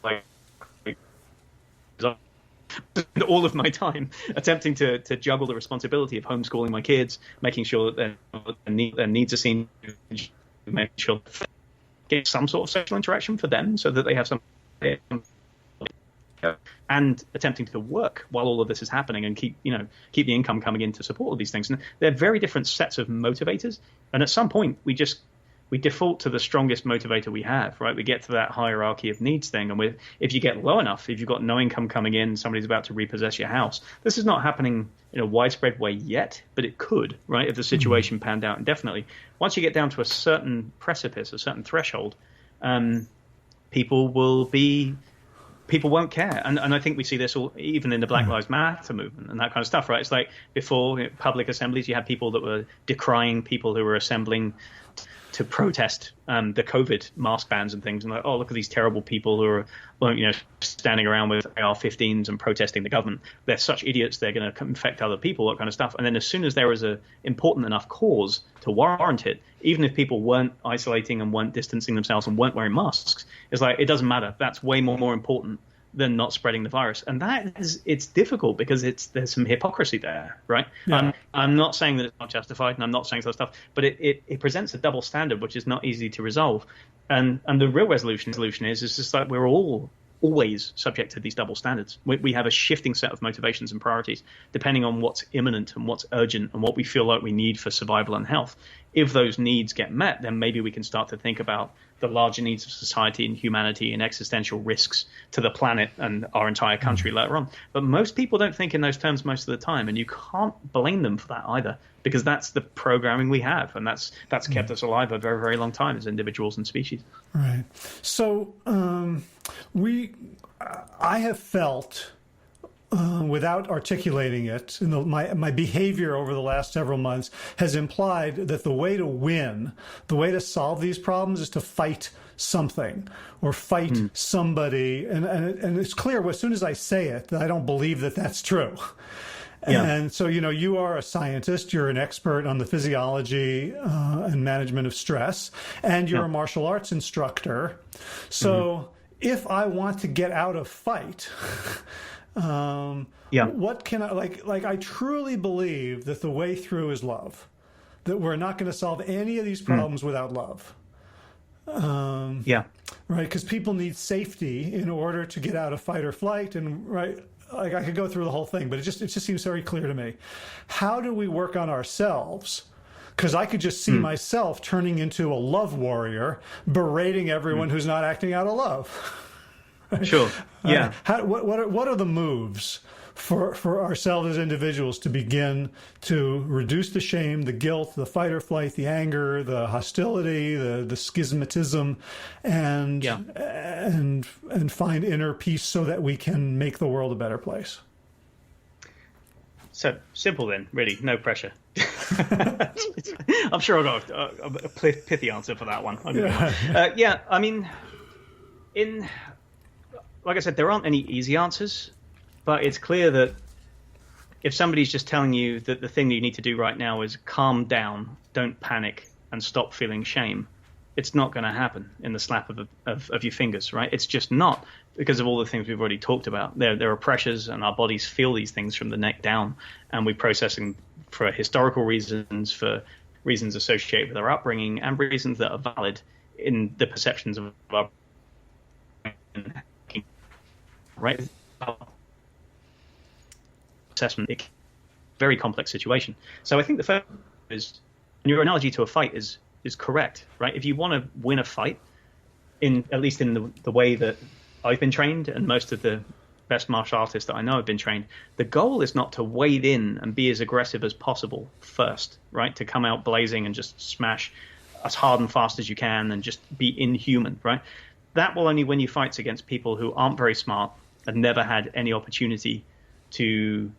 like, all of my time attempting to juggle the responsibility of homeschooling my kids, making sure that their needs are seen, making sure they get some sort of social interaction for them so that they have some, and attempting to work while all of this is happening and keep the income coming in to support all these things. And they're very different sets of motivators. And at some point, we default to the strongest motivator we have, right? We get to that hierarchy of needs thing. And if you get low enough, if you've got no income coming in, somebody's about to repossess your house. This is not happening in a widespread way yet, but it could, right? If the situation panned out indefinitely. Once you get down to a certain precipice, a certain threshold, people won't care. And I think we see this even in the Black Lives Matter movement and that kind of stuff, right? It's like before public assemblies, you had people that were decrying people who were assembling to protest the COVID mask bans and things, and like, oh, look at these terrible people who are, well, standing around with AR-15s and protesting the government. They're such idiots. They're going to infect other people, that kind of stuff. And then as soon as there is a important enough cause to warrant it, even if people weren't isolating and weren't distancing themselves and weren't wearing masks, it's like, it doesn't matter. That's way more important than not spreading the virus. And it's difficult because there's some hypocrisy there, right? Yeah. I'm not saying that it's not justified, and I'm not saying that stuff, but it presents a double standard, which is not easy to resolve. And the real solution is just like we're all always subject to these double standards. We have a shifting set of motivations and priorities depending on what's imminent and what's urgent and what we feel like we need for survival and health. If those needs get met, then maybe we can start to think about the larger needs of society and humanity and existential risks to the planet and our entire country later on. But most people don't think in those terms most of the time, and you can't blame them for that either, because that's the programming we have, and that's kept us alive a very, very long time as individuals and species. Right. So I have felt, without articulating it, my behavior over the last several months has implied that the way to win, the way to solve these problems is to fight something or fight somebody. And it's clear as soon as I say it that I don't believe that that's true. Yeah. And so, you are a scientist, you're an expert on the physiology and management of stress, and you're a martial arts instructor. So if I want to get out of fight, what can I, like I truly believe that the way through is love, that we're not going to solve any of these problems without love. Right. Because people need safety in order to get out of fight or flight. And like I could go through the whole thing, but it just seems very clear to me. How do we work on ourselves? Because I could just see myself turning into a love warrior, berating everyone who's not acting out of love. Sure. Yeah. What are the moves for ourselves as individuals to begin to reduce the shame, the guilt, the fight or flight, the anger, the hostility, the schismatism, and find inner peace so that we can make the world a better place? So simple then, really, no pressure. I'm sure I got a pithy answer for that one. I mean, like I said, there aren't any easy answers, but it's clear that if somebody's just telling you that the thing that you need to do right now is calm down, don't panic, and stop feeling shame, it's not going to happen in the snap of your fingers, right? It's just not, because of all the things we've already talked about. There are pressures, and our bodies feel these things from the neck down, and we process them for historical reasons, for reasons associated with our upbringing, and reasons that are valid in the perceptions of our right assessment. Very complex situation. So I think the first is, your analogy to a fight is correct, right? If you want to win a fight, at least in the way that I've been trained, and most of the best martial artists that I know have been trained, the goal is not to wade in and be as aggressive as possible first, right? To come out blazing and just smash as hard and fast as you can and just be inhuman, right? That will only win you fights against people who aren't very smart and never had any opportunity to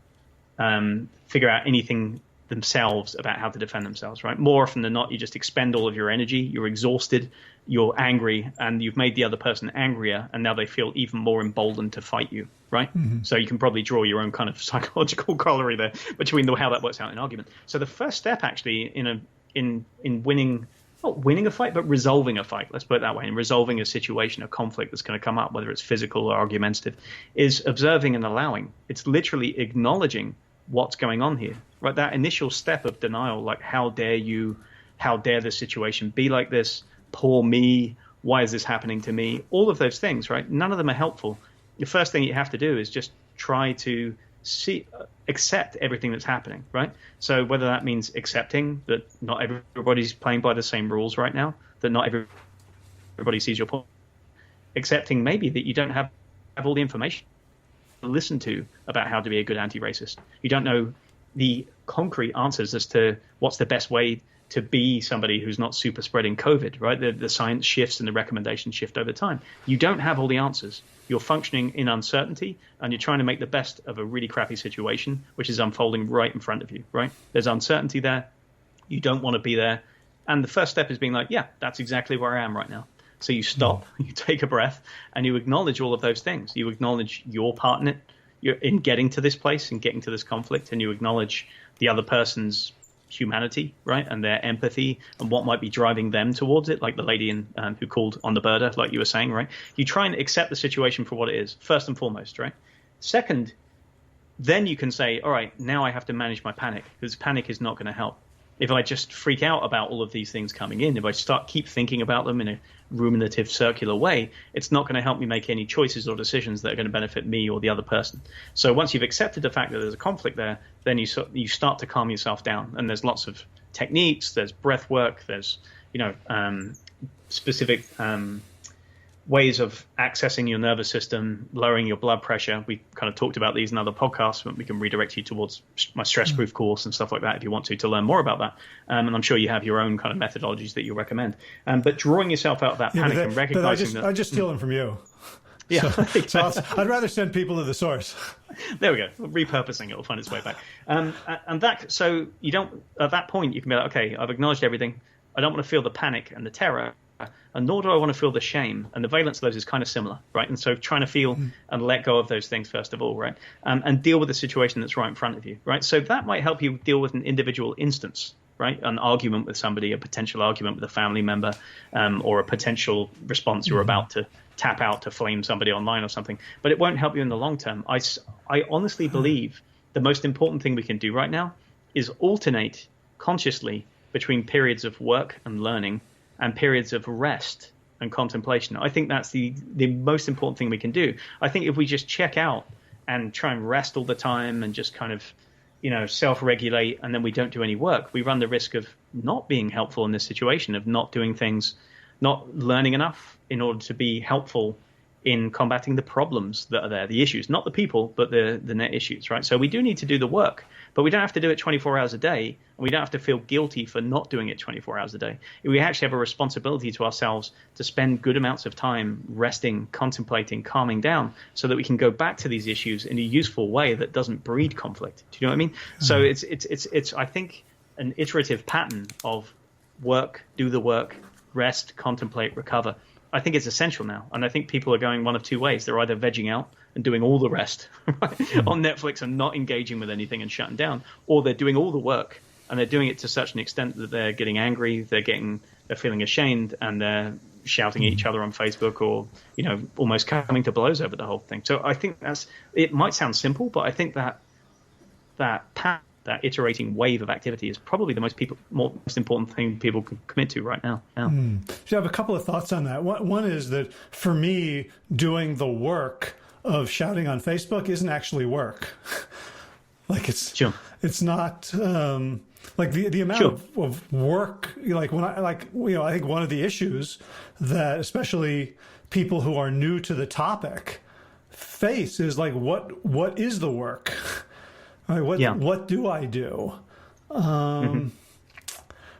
figure out anything themselves about how to defend themselves, right? More often than not, you just expend all of your energy, you're exhausted, you're angry, and you've made the other person angrier, and now they feel even more emboldened to fight you, right? So you can probably draw your own kind of psychological corollary there between how that works out in argument. So the first step actually in winning, not winning a fight, but resolving a fight, let's put it that way, and resolving a situation, a conflict that's going to come up, whether it's physical or argumentative, is observing and allowing. It's literally acknowledging what's going on here, right? That initial step of denial, like, how dare you, how dare this situation be like this, poor me, why is this happening to me, all of those things, right? None of them are helpful. The first thing you have to do is just try to accept everything that's happening, right? So whether that means accepting that not everybody's playing by the same rules right now, that not everybody sees your point, accepting maybe that you don't have all the information to listen to about how to be a good anti-racist. You don't know the concrete answers as to what's the best way to be somebody who's not super spreading COVID, right? The science shifts and the recommendations shift over time. You don't have all the answers. You're functioning in uncertainty, and you're trying to make the best of a really crappy situation, which is unfolding right in front of you, right? There's uncertainty there. You don't want to be there. And the first step is being like, yeah, that's exactly where I am right now. So you stop, you take a breath, and you acknowledge all of those things. You acknowledge your part in it, you're in getting to this place and getting to this conflict, and you acknowledge the other person's humanity, right, and their empathy and what might be driving them towards it, like the lady who called on the birder, like you were saying, right? You try and accept the situation for what it is, first and foremost, right? Second, then you can say, all right, now I have to manage my panic, because panic is not going to help. If I just freak out about all of these things coming in, if I keep thinking about them in a ruminative, circular way, it's not going to help me make any choices or decisions that are going to benefit me or the other person. So once you've accepted the fact that there's a conflict there, then you start to calm yourself down. And there's lots of techniques, there's breath work, there's specific ways of accessing your nervous system, lowering your blood pressure. We kind of talked about these in other podcasts, but we can redirect you towards my stress-proof course and stuff like that if you want to learn more about that. And I'm sure you have your own kind of methodologies that you recommend. But drawing yourself out of that panic and recognizing I just steal them from you. Yeah. So I'd rather send people to the source. There we go. Repurposing it will find its way back. So you don't, at that point, you can be like, okay, I've acknowledged everything. I don't want to feel the panic and the terror, and nor do I want to feel the shame. And the valence of those is kind of similar, right? And so trying to feel and let go of those things first of all, right? And deal with the situation that's right in front of you, right? So that might help you deal with an individual instance, right? An argument with somebody, a potential argument with a family member, or a potential response you're about to tap out to flame somebody online or something. But it won't help you in the long term. I honestly believe the most important thing we can do right now is alternate consciously between periods of work and learning and periods of rest and contemplation. I think that's the most important thing we can do. I think if we just check out and try and rest all the time and just kind of, self-regulate, and then we don't do any work, we run the risk of not being helpful in this situation, of not doing things, not learning enough in order to be helpful in combating the problems that are there, the issues, not the people, but the net issues, right? So we do need to do the work, but we don't have to do it 24 hours a day, and we don't have to feel guilty for not doing it 24 hours a day. We actually have a responsibility to ourselves to spend good amounts of time resting, contemplating, calming down, so that we can go back to these issues in a useful way that doesn't breed conflict. Do you know what I mean? So it's I think an iterative pattern of work, do the work, rest, contemplate, recover. I think it's essential now. And I think people are going one of two ways. They're either vegging out and doing all the rest on Netflix and not engaging with anything and shutting down, or they're doing all the work and they're doing it to such an extent that they're getting angry, they're feeling ashamed, and they're shouting at each other on Facebook, or, almost coming to blows over the whole thing. So I think it might sound simple, but I think that iterating wave of activity is probably the most important thing people can commit to right now. So I have a couple of thoughts on that. One is that for me, doing the work of shouting on Facebook isn't actually work. It's not like the amount of work. I think one of the issues that especially people who are new to the topic face is like, what is the work? What do I do? Right?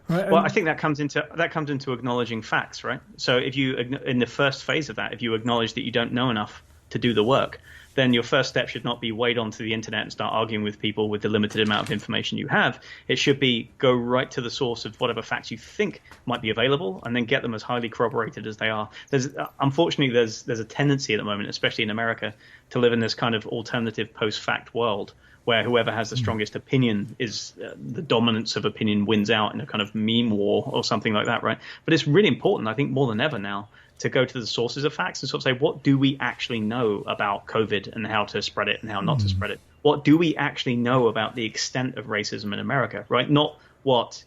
Well, I think that comes into acknowledging facts, right? So if you, in the first phase of that, if you acknowledge that you don't know enough to do the work, then your first step should not be wade onto the internet and start arguing with people with the limited amount of information you have. It should be go right to the source of whatever facts you think might be available, and then get them as highly corroborated as they are. Unfortunately, there's a tendency at the moment, especially in America, to live in this kind of alternative post-fact world, where whoever has the strongest opinion is the dominance of opinion wins out in a kind of meme war or something like that, right? But it's really important, I think, more than ever now, to go to the sources of facts and sort of say, what do we actually know about COVID and how to spread it and how not to spread it? What do we actually know about the extent of racism in America, right? Not what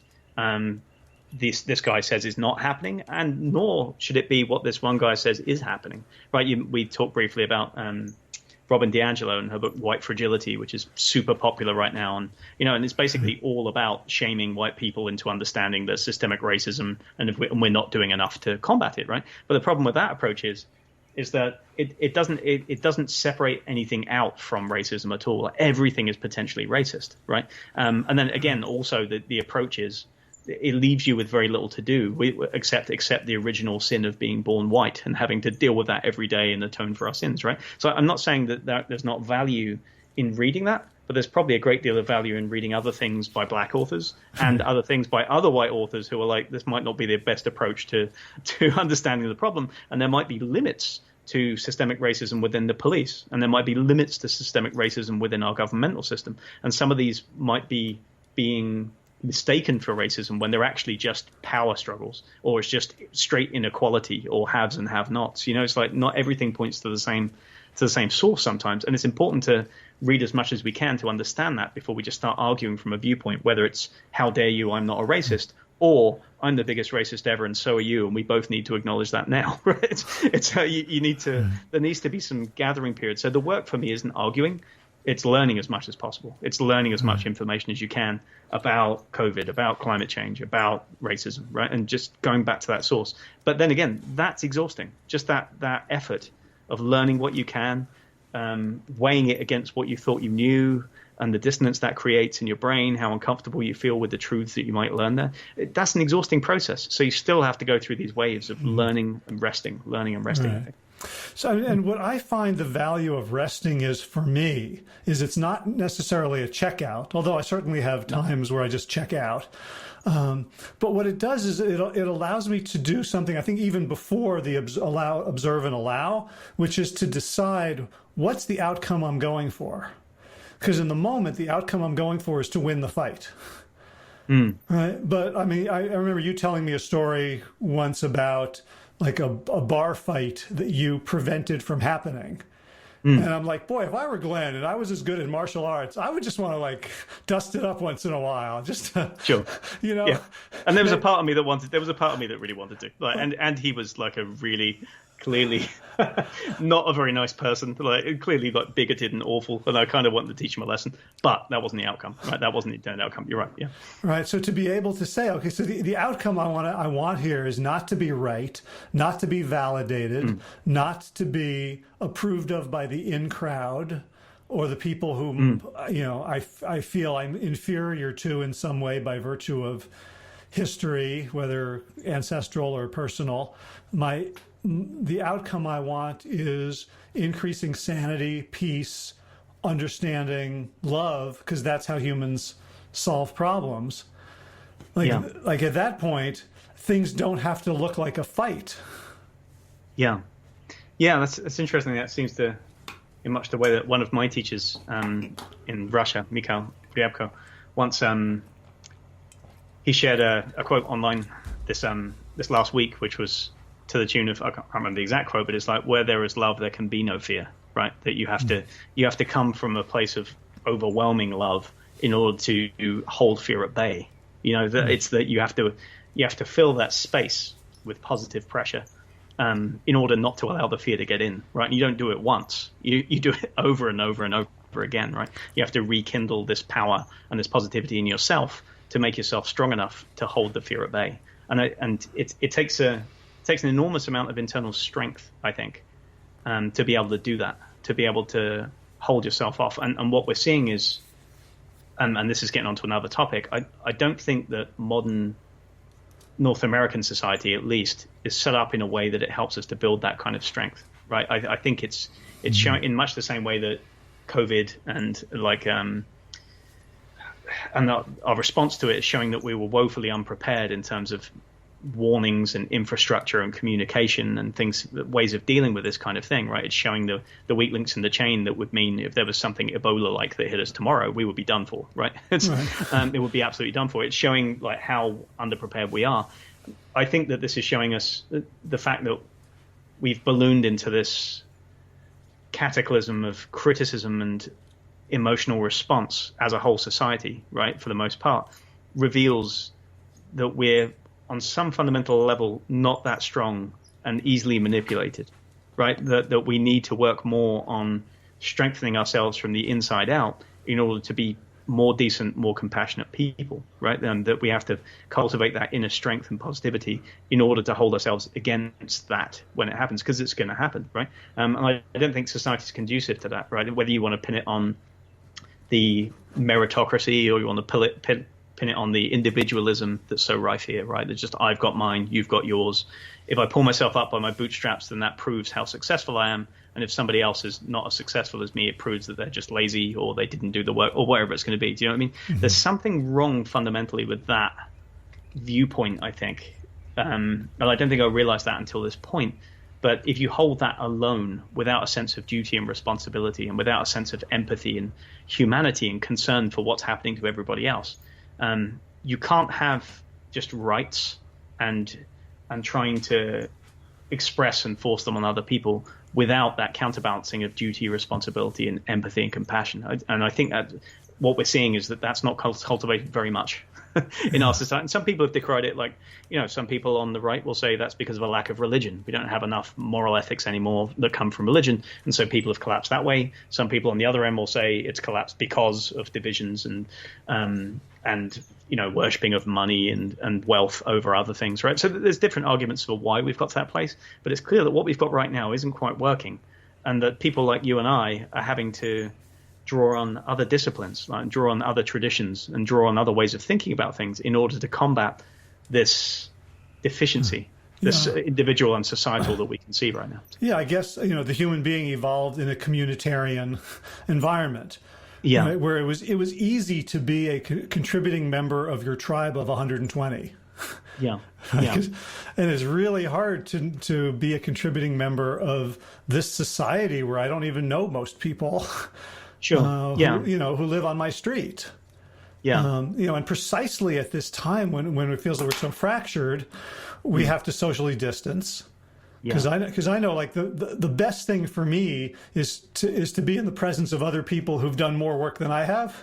this guy says is not happening, and nor should it be what this one guy says is happening, right? We talked briefly about Robin DiAngelo and her book White Fragility, which is super popular right now, and it's basically all about shaming white people into understanding the systemic racism, and we're not doing enough to combat it, right? But the problem with that approach is that it doesn't separate anything out from racism at all. Everything is potentially racist, right? And then again, also the approach is, it leaves you with very little to do except the original sin of being born white and having to deal with that every day and atone for our sins, right? So I'm not saying that there's not value in reading that, but there's probably a great deal of value in reading other things by black authors and other things by other white authors who are like, this might not be the best approach to understanding the problem. And there might be limits to systemic racism within the police, and there might be limits to systemic racism within our governmental system. And some of these might be being mistaken for racism when they're actually just power struggles, or it's just straight inequality, or haves and have-nots. You know, it's like not everything points to the same source sometimes, and it's important to read as much as we can to understand that before we just start arguing from a viewpoint, whether it's how dare you, I'm not a racist, or I'm the biggest racist ever and so are you, and we both need to acknowledge that now. Right? It's how you need to. There needs to be some gathering period. So the work for me isn't arguing. It's learning as much as possible. It's learning as much information as you can about COVID, about climate change, about racism, right? And just going back to that source. But then again, that's exhausting. Just that effort of learning what you can, weighing it against what you thought you knew, and the dissonance that creates in your brain, how uncomfortable you feel with the truths that you might learn there. That's an exhausting process. So you still have to go through these waves of learning and resting, learning and resting. Right. So, and what I find the value of resting is, for me, is it's not necessarily a checkout, although I certainly have times where I just check out. But what it does is it allows me to do something, I think, even before the observe and allow, which is to decide what's the outcome I'm going for. Because in the moment, the outcome I'm going for is to win the fight. Right? But I mean, I remember you telling me a story once about like a bar fight that you prevented from happening. And I'm like, boy, if I were Glenn and I was as good in martial arts, I would just want to like dust it up once in a while, just to, sure, you know. Yeah. And there was a part of me that really wanted to, like, and he was like a really clearly not a very nice person, like clearly like bigoted and awful, and I kind of wanted to teach him a lesson, but that wasn't the outcome, right? That wasn't the intended outcome. You're right. Yeah. Right. So to be able to say, okay, so the outcome I want here is not to be right, not to be validated, not to be approved of by the in crowd or the people whom you know I feel I'm inferior to in some way by virtue of history, whether ancestral or personal. The outcome I want is increasing sanity, peace, understanding, love, because that's how humans solve problems. Like at that point, things don't have to look like a fight. Yeah, that's interesting. That seems to, in much the way that one of my teachers in Russia, Mikhail Ryabko, once he shared a quote online this last week, which was to the tune of, I can't remember the exact quote, but it's like, where there is love, there can be no fear, right? That you have to come from a place of overwhelming love in order to hold fear at bay. You know, that it's that you have to fill that space with positive pressure in order not to allow the fear to get in, right? And you don't do it once. You do it over and over and over again, right? You have to rekindle this power and this positivity in yourself to make yourself strong enough to hold the fear at bay. And it takes an enormous amount of internal strength, I think, to be able to do that, to be able to hold yourself off. And what we're seeing is, and this is getting onto another topic, I don't think that modern North American society, at least, is set up in a way that it helps us to build that kind of strength, right? I think it's showing in much the same way that COVID and like and our response to it is showing that we were woefully unprepared in terms of warnings and infrastructure and communication and ways of dealing with this kind of thing, right? It's showing the weak links in the chain that would mean if there was something Ebola-like that hit us tomorrow, we would be done for, right? It would be absolutely done for. It's showing like how underprepared we are. I think that this is showing us the fact that we've ballooned into this cataclysm of criticism and emotional response as a whole society, right? For the most part, reveals that we're on some fundamental level not that strong and easily manipulated, right? That we need to work more on strengthening ourselves from the inside out in order to be more decent, more compassionate people, right? And that we have to cultivate that inner strength and positivity in order to hold ourselves against that when it happens, because it's going to happen, right? And I don't think society is conducive to that, right? Whether you want to pin it on the meritocracy or you want to pin it on the individualism that's so rife here, right? It's just, I've got mine, you've got yours. If I pull myself up by my bootstraps, then that proves how successful I am. And if somebody else is not as successful as me, it proves that they're just lazy or they didn't do the work or whatever it's going to be. Do you know what I mean? Mm-hmm. There's something wrong fundamentally with that viewpoint, I think. And I don't think I realized that until this point. But if you hold that alone without a sense of duty and responsibility and without a sense of empathy and humanity and concern for what's happening to everybody else, you can't have just rights and trying to express and force them on other people without that counterbalancing of duty, responsibility, and empathy and compassion. And I think that what we're seeing is that that's not cultivated very much in our society. And some people have decried it, like, some people on the right will say that's because of a lack of religion. We don't have enough moral ethics anymore that come from religion, and so people have collapsed that way. Some people on the other end will say it's collapsed because of divisions and worshipping of money and wealth over other things, right? So there's different arguments for why we've got to that place, but it's clear that what we've got right now isn't quite working, and that people like you and I are having to draw on other disciplines, like draw on other traditions and draw on other ways of thinking about things in order to combat this deficiency, this individual and societal that we can see right now. Yeah, I guess, the human being evolved in a communitarian environment. Yeah, right, where it was easy to be a contributing member of your tribe of 120. Yeah, yeah. And it's really hard to be a contributing member of this society where I don't even know most people. Sure. Who live on my street. Yeah. And precisely at this time when it feels that we're so fractured, we have to socially distance. Because I know, like, the best thing for me is to be in the presence of other people who've done more work than I have.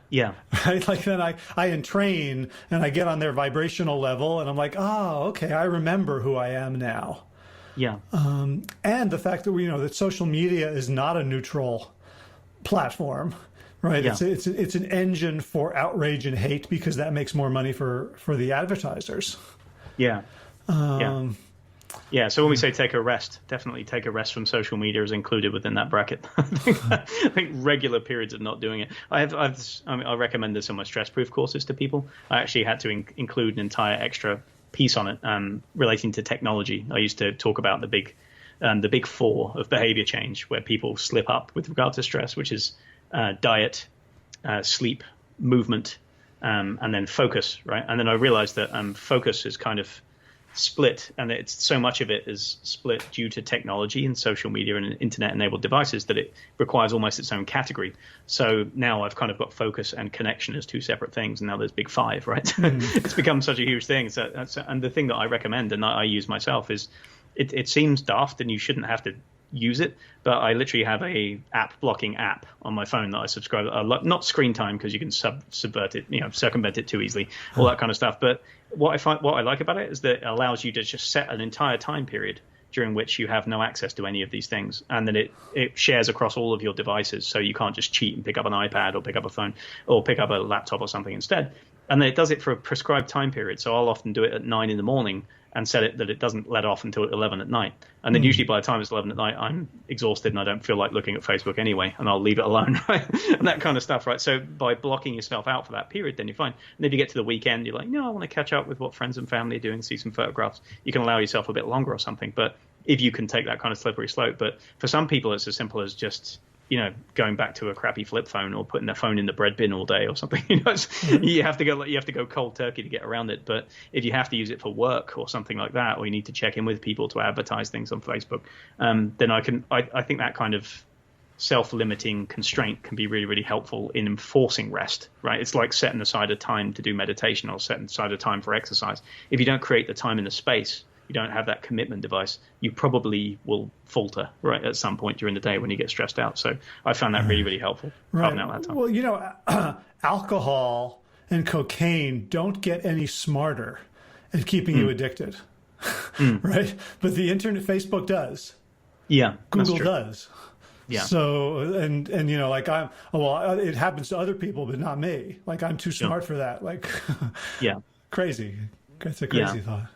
Yeah. Right. Like, then I entrain and I get on their vibrational level and I'm like, oh, okay, I remember who I am now. Yeah. And the fact that that social media is not a neutral platform, right? Yeah. It's an engine for outrage and hate because that makes more money for the advertisers. Yeah. So when we say take a rest, definitely take a rest from social media is included within that bracket. I think regular periods of not doing it. I recommend this on my stress-proof courses to people. I actually had to include an entire extra piece on it relating to technology. I used to talk about the big four of behavior change where people slip up with regard to stress, which is diet, sleep, movement, and then focus, right? And then I realized that focus is kind of split, and it's so much of it is split due to technology and social media and internet-enabled devices that it requires almost its own category. So now I've kind of got focus and connection as two separate things, and now there's big five, right? It's become such a huge thing. And the thing that I recommend and I use myself is, it seems daft and you shouldn't have to use it, but I literally have a app blocking app on my phone that I subscribe. Not screen time, because you can subvert it, circumvent it too easily, all that kind of stuff. But what I like about it is that it allows you to just set an entire time period during which you have no access to any of these things, and then it shares across all of your devices, so you can't just cheat and pick up an iPad or pick up a phone or pick up a laptop or something instead. And then it does it for a prescribed time period. So I'll often do it at 9 in the morning and set it that it doesn't let off until 11 at night. And then usually by the time it's 11 at night, I'm exhausted and I don't feel like looking at Facebook anyway, and I'll leave it alone, right? And that kind of stuff, right? So by blocking yourself out for that period, then you're fine. And if you get to the weekend, you're like, no, I want to catch up with what friends and family are doing, see some photographs. You can allow yourself a bit longer or something, but if you can take that kind of slippery slope. But for some people, it's as simple as just going back to a crappy flip phone or putting their phone in the bread bin all day or something. You have to go cold turkey to get around it. But if you have to use it for work or something like that, or you need to check in with people to advertise things on Facebook, then I think that kind of self-limiting constraint can be really, really helpful in enforcing rest, right? It's like setting aside a time to do meditation or setting aside a time for exercise. If you don't create the time and the space, you don't have that commitment device, you probably will falter, right, at some point during the day when you get stressed out. So I found that really, really helpful. Right. Out that time. Well, alcohol and cocaine don't get any smarter at keeping you addicted, right? But the internet, Facebook does. Yeah, Google does. Yeah. So, and like it happens to other people, but not me. Like, I'm too smart for that. Like, yeah, crazy. That's a crazy thought.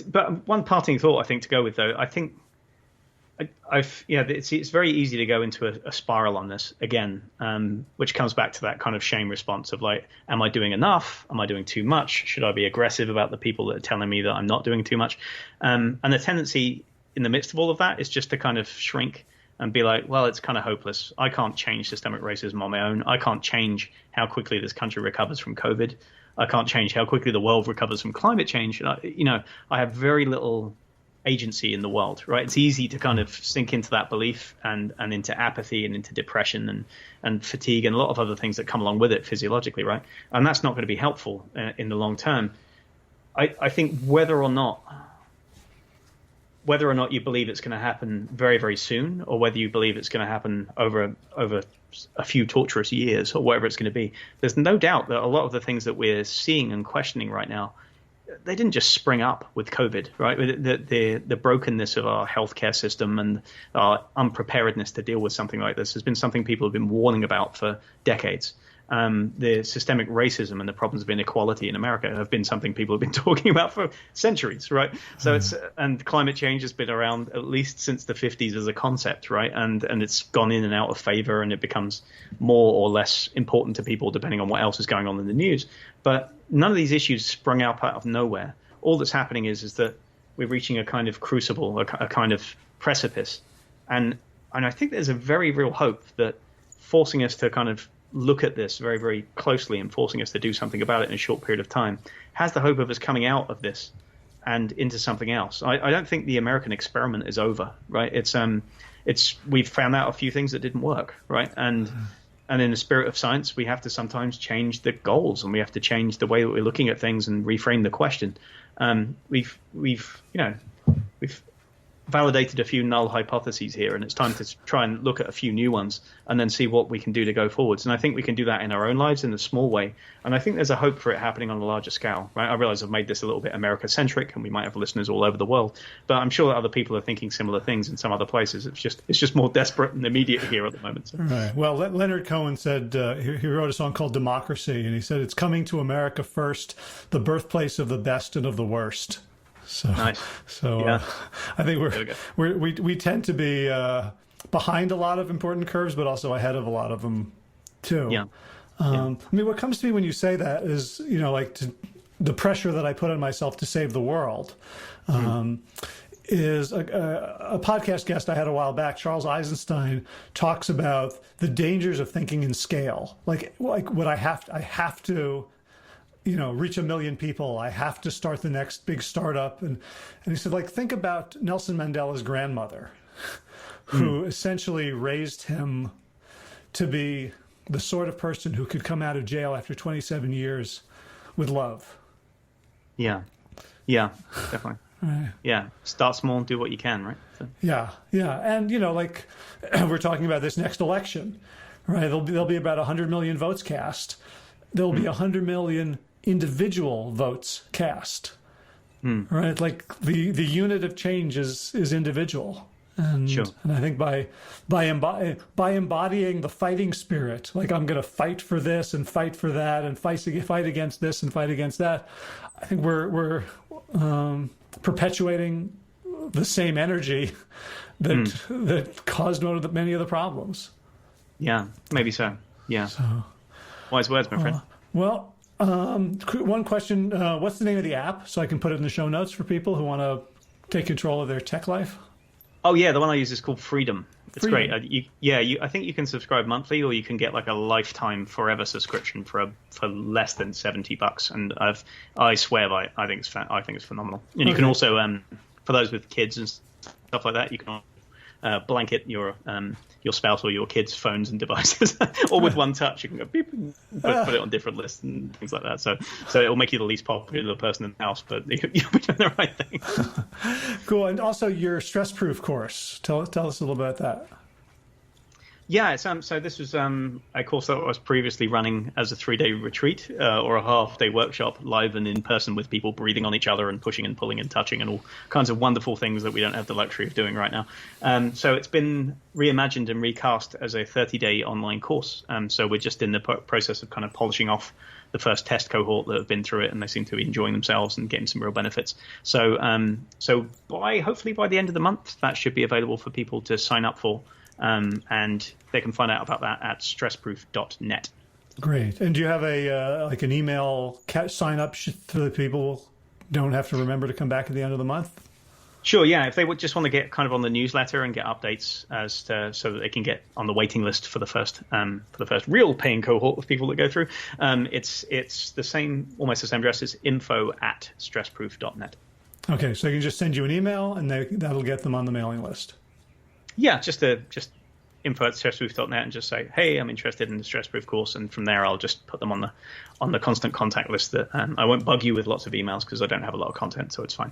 But one parting thought, I think, to go with, though, I think it's very easy to go into a spiral on this again, which comes back to that kind of shame response of like, am I doing enough? Am I doing too much? Should I be aggressive about the people that are telling me that I'm not doing too much? And the tendency in the midst of all of that is just to kind of shrink and be like, well, it's kind of hopeless. I can't change systemic racism on my own. I can't change how quickly this country recovers from COVID. I can't change how quickly the world recovers from climate change. And I have very little agency in the world, right? It's easy to kind of sink into that belief and into apathy and into depression and fatigue and a lot of other things that come along with it physiologically, right? And that's not going to be helpful in the long term. I think whether or not you believe it's going to happen very, very soon, or whether you believe it's going to happen over a few torturous years or whatever it's going to be, there's no doubt that a lot of the things that we're seeing and questioning right now, they didn't just spring up with COVID, right? The brokenness of our healthcare system and our unpreparedness to deal with something like this has been something people have been warning about for decades. The systemic racism and the problems of inequality in America have been something people have been talking about for centuries, right? So and climate change has been around at least since the 50s as a concept, right? And it's gone in and out of favor, and it becomes more or less important to people depending on what else is going on in the news. But none of these issues sprung out of nowhere. All that's happening is that we're reaching a kind of crucible, a kind of precipice, and I think there's a very real hope that forcing us to kind of look at this very, very closely and forcing us to do something about it in a short period of time has the hope of us coming out of this and into something else. I don't think the American experiment is over, right? We've found out a few things that didn't work, right? And in the spirit of science, we have to sometimes change the goals, and we have to change the way that we're looking at things and reframe the question. We've validated a few null hypotheses here, and it's time to try and look at a few new ones and then see what we can do to go forwards. And I think we can do that in our own lives in a small way. And I think there's a hope for it happening on a larger scale, right? I realize I've made this a little bit America-centric, and we might have listeners all over the world, but I'm sure that other people are thinking similar things in some other places. It's just more desperate and immediate here at the moment. So. Right. Well, Leonard Cohen said, he wrote a song called Democracy, and he said, it's coming to America first, the birthplace of the best and of the worst. So, nice. I think we tend to be behind a lot of important curves, but also ahead of a lot of them too. Yeah. I mean, what comes to me when you say that is, the pressure that I put on myself to save the world. Is a podcast guest I had a while back, Charles Eisenstein, talks about the dangers of thinking in scale. Like what I have to reach 1 million people. I have to start the next big startup. And he said, think about Nelson Mandela's grandmother, who essentially raised him to be the sort of person who could come out of jail after 27 years with love. Yeah. Yeah, definitely. Right. Yeah. Start small, do what you can, right? So. Yeah. Yeah. And, we're talking about this next election, right? There'll be about 100 million votes cast. There'll be 100 million individual votes cast, right? Like the unit of change is individual, and sure. And I think by embodying the fighting spirit, like I'm going to fight for this and fight for that and fight against this and fight against that, I think we're perpetuating the same energy that caused many of the problems. Yeah, maybe so. Yeah. So, wise words, my friend. Well. One question, what's the name of the app so I can put it in the show notes for people who want to take control of their tech life? Oh, yeah, the one I use is called Freedom. It's Freedom. great. I think you can subscribe monthly, or you can get like a lifetime forever subscription for less than $70. And I swear by it. I think it's phenomenal. And you can also, for those with kids and stuff like that, you can blanket your spouse or your kids' phones and devices, or with one touch you can go beep and put it on different lists and things like that. So it will make you the least popular person in the house, but you'll be doing the right thing. Cool. And also your stress-proof course. Tell us a little bit about that. Yeah, so this was a course that I was previously running as a 3-day retreat or a half-day workshop, live and in person, with people breathing on each other and pushing and pulling and touching and all kinds of wonderful things that we don't have the luxury of doing right now. So it's been reimagined and recast as a 30-day online course. So we're just in the process of kind of polishing off the first test cohort that have been through it, and they seem to be enjoying themselves and getting some real benefits. So hopefully by the end of the month, that should be available for people to sign up for. And they can find out about that at stressproof.net. Great. And do you have an email sign up so that people don't have to remember to come back at the end of the month? Sure, yeah. If they would just want to get kind of on the newsletter and get updates so that they can get on the waiting list for the first real paying cohort of people that go through, it's the same, almost the same address. It's info@stressproof.net. Okay, so they can just send you an email, and that'll get them on the mailing list. Yeah, just info@stressproof.net and just say, hey, I'm interested in the Stressproof course, and from there I'll just put them on the constant contact list. That I won't bug you with lots of emails because I don't have a lot of content, so it's fine.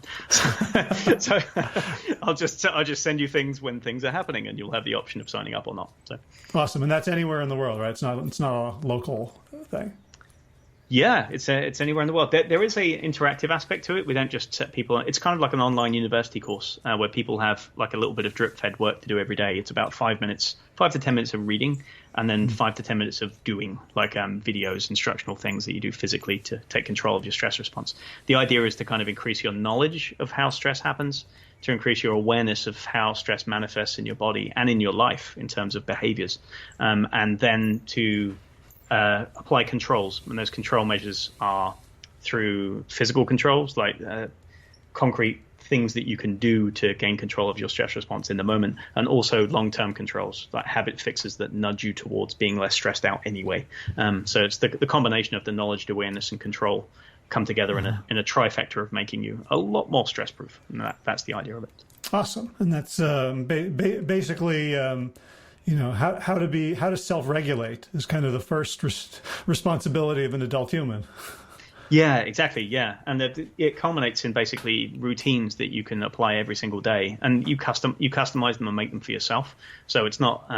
So I'll just send you things when things are happening, and you'll have the option of signing up or not. So awesome, and that's anywhere in the world, right? It's not a local thing. Yeah, it's anywhere in the world. There is a interactive aspect to it. We don't just set people. It's kind of like an online university course where people have like a little bit of drip-fed work to do every day. It's about 5 to 10 minutes of reading, and then 5 to 10 minutes of doing, like videos, instructional things that you do physically to take control of your stress response. The idea is to kind of increase your knowledge of how stress happens, to increase your awareness of how stress manifests in your body and in your life in terms of behaviors, and then to apply controls, and those control measures are through physical controls, like concrete things that you can do to gain control of your stress response in the moment, and also long-term controls, like habit fixes that nudge you towards being less stressed out anyway. So it's the combination of the knowledge, awareness, and control come together in a trifecta of making you a lot more stress-proof, and that's the idea of it. Awesome, and that's basically. How to self-regulate is kind of the first responsibility of an adult human. Yeah, exactly. Yeah, and it culminates in basically routines that you can apply every single day, and you customize them and make them for yourself. So it's not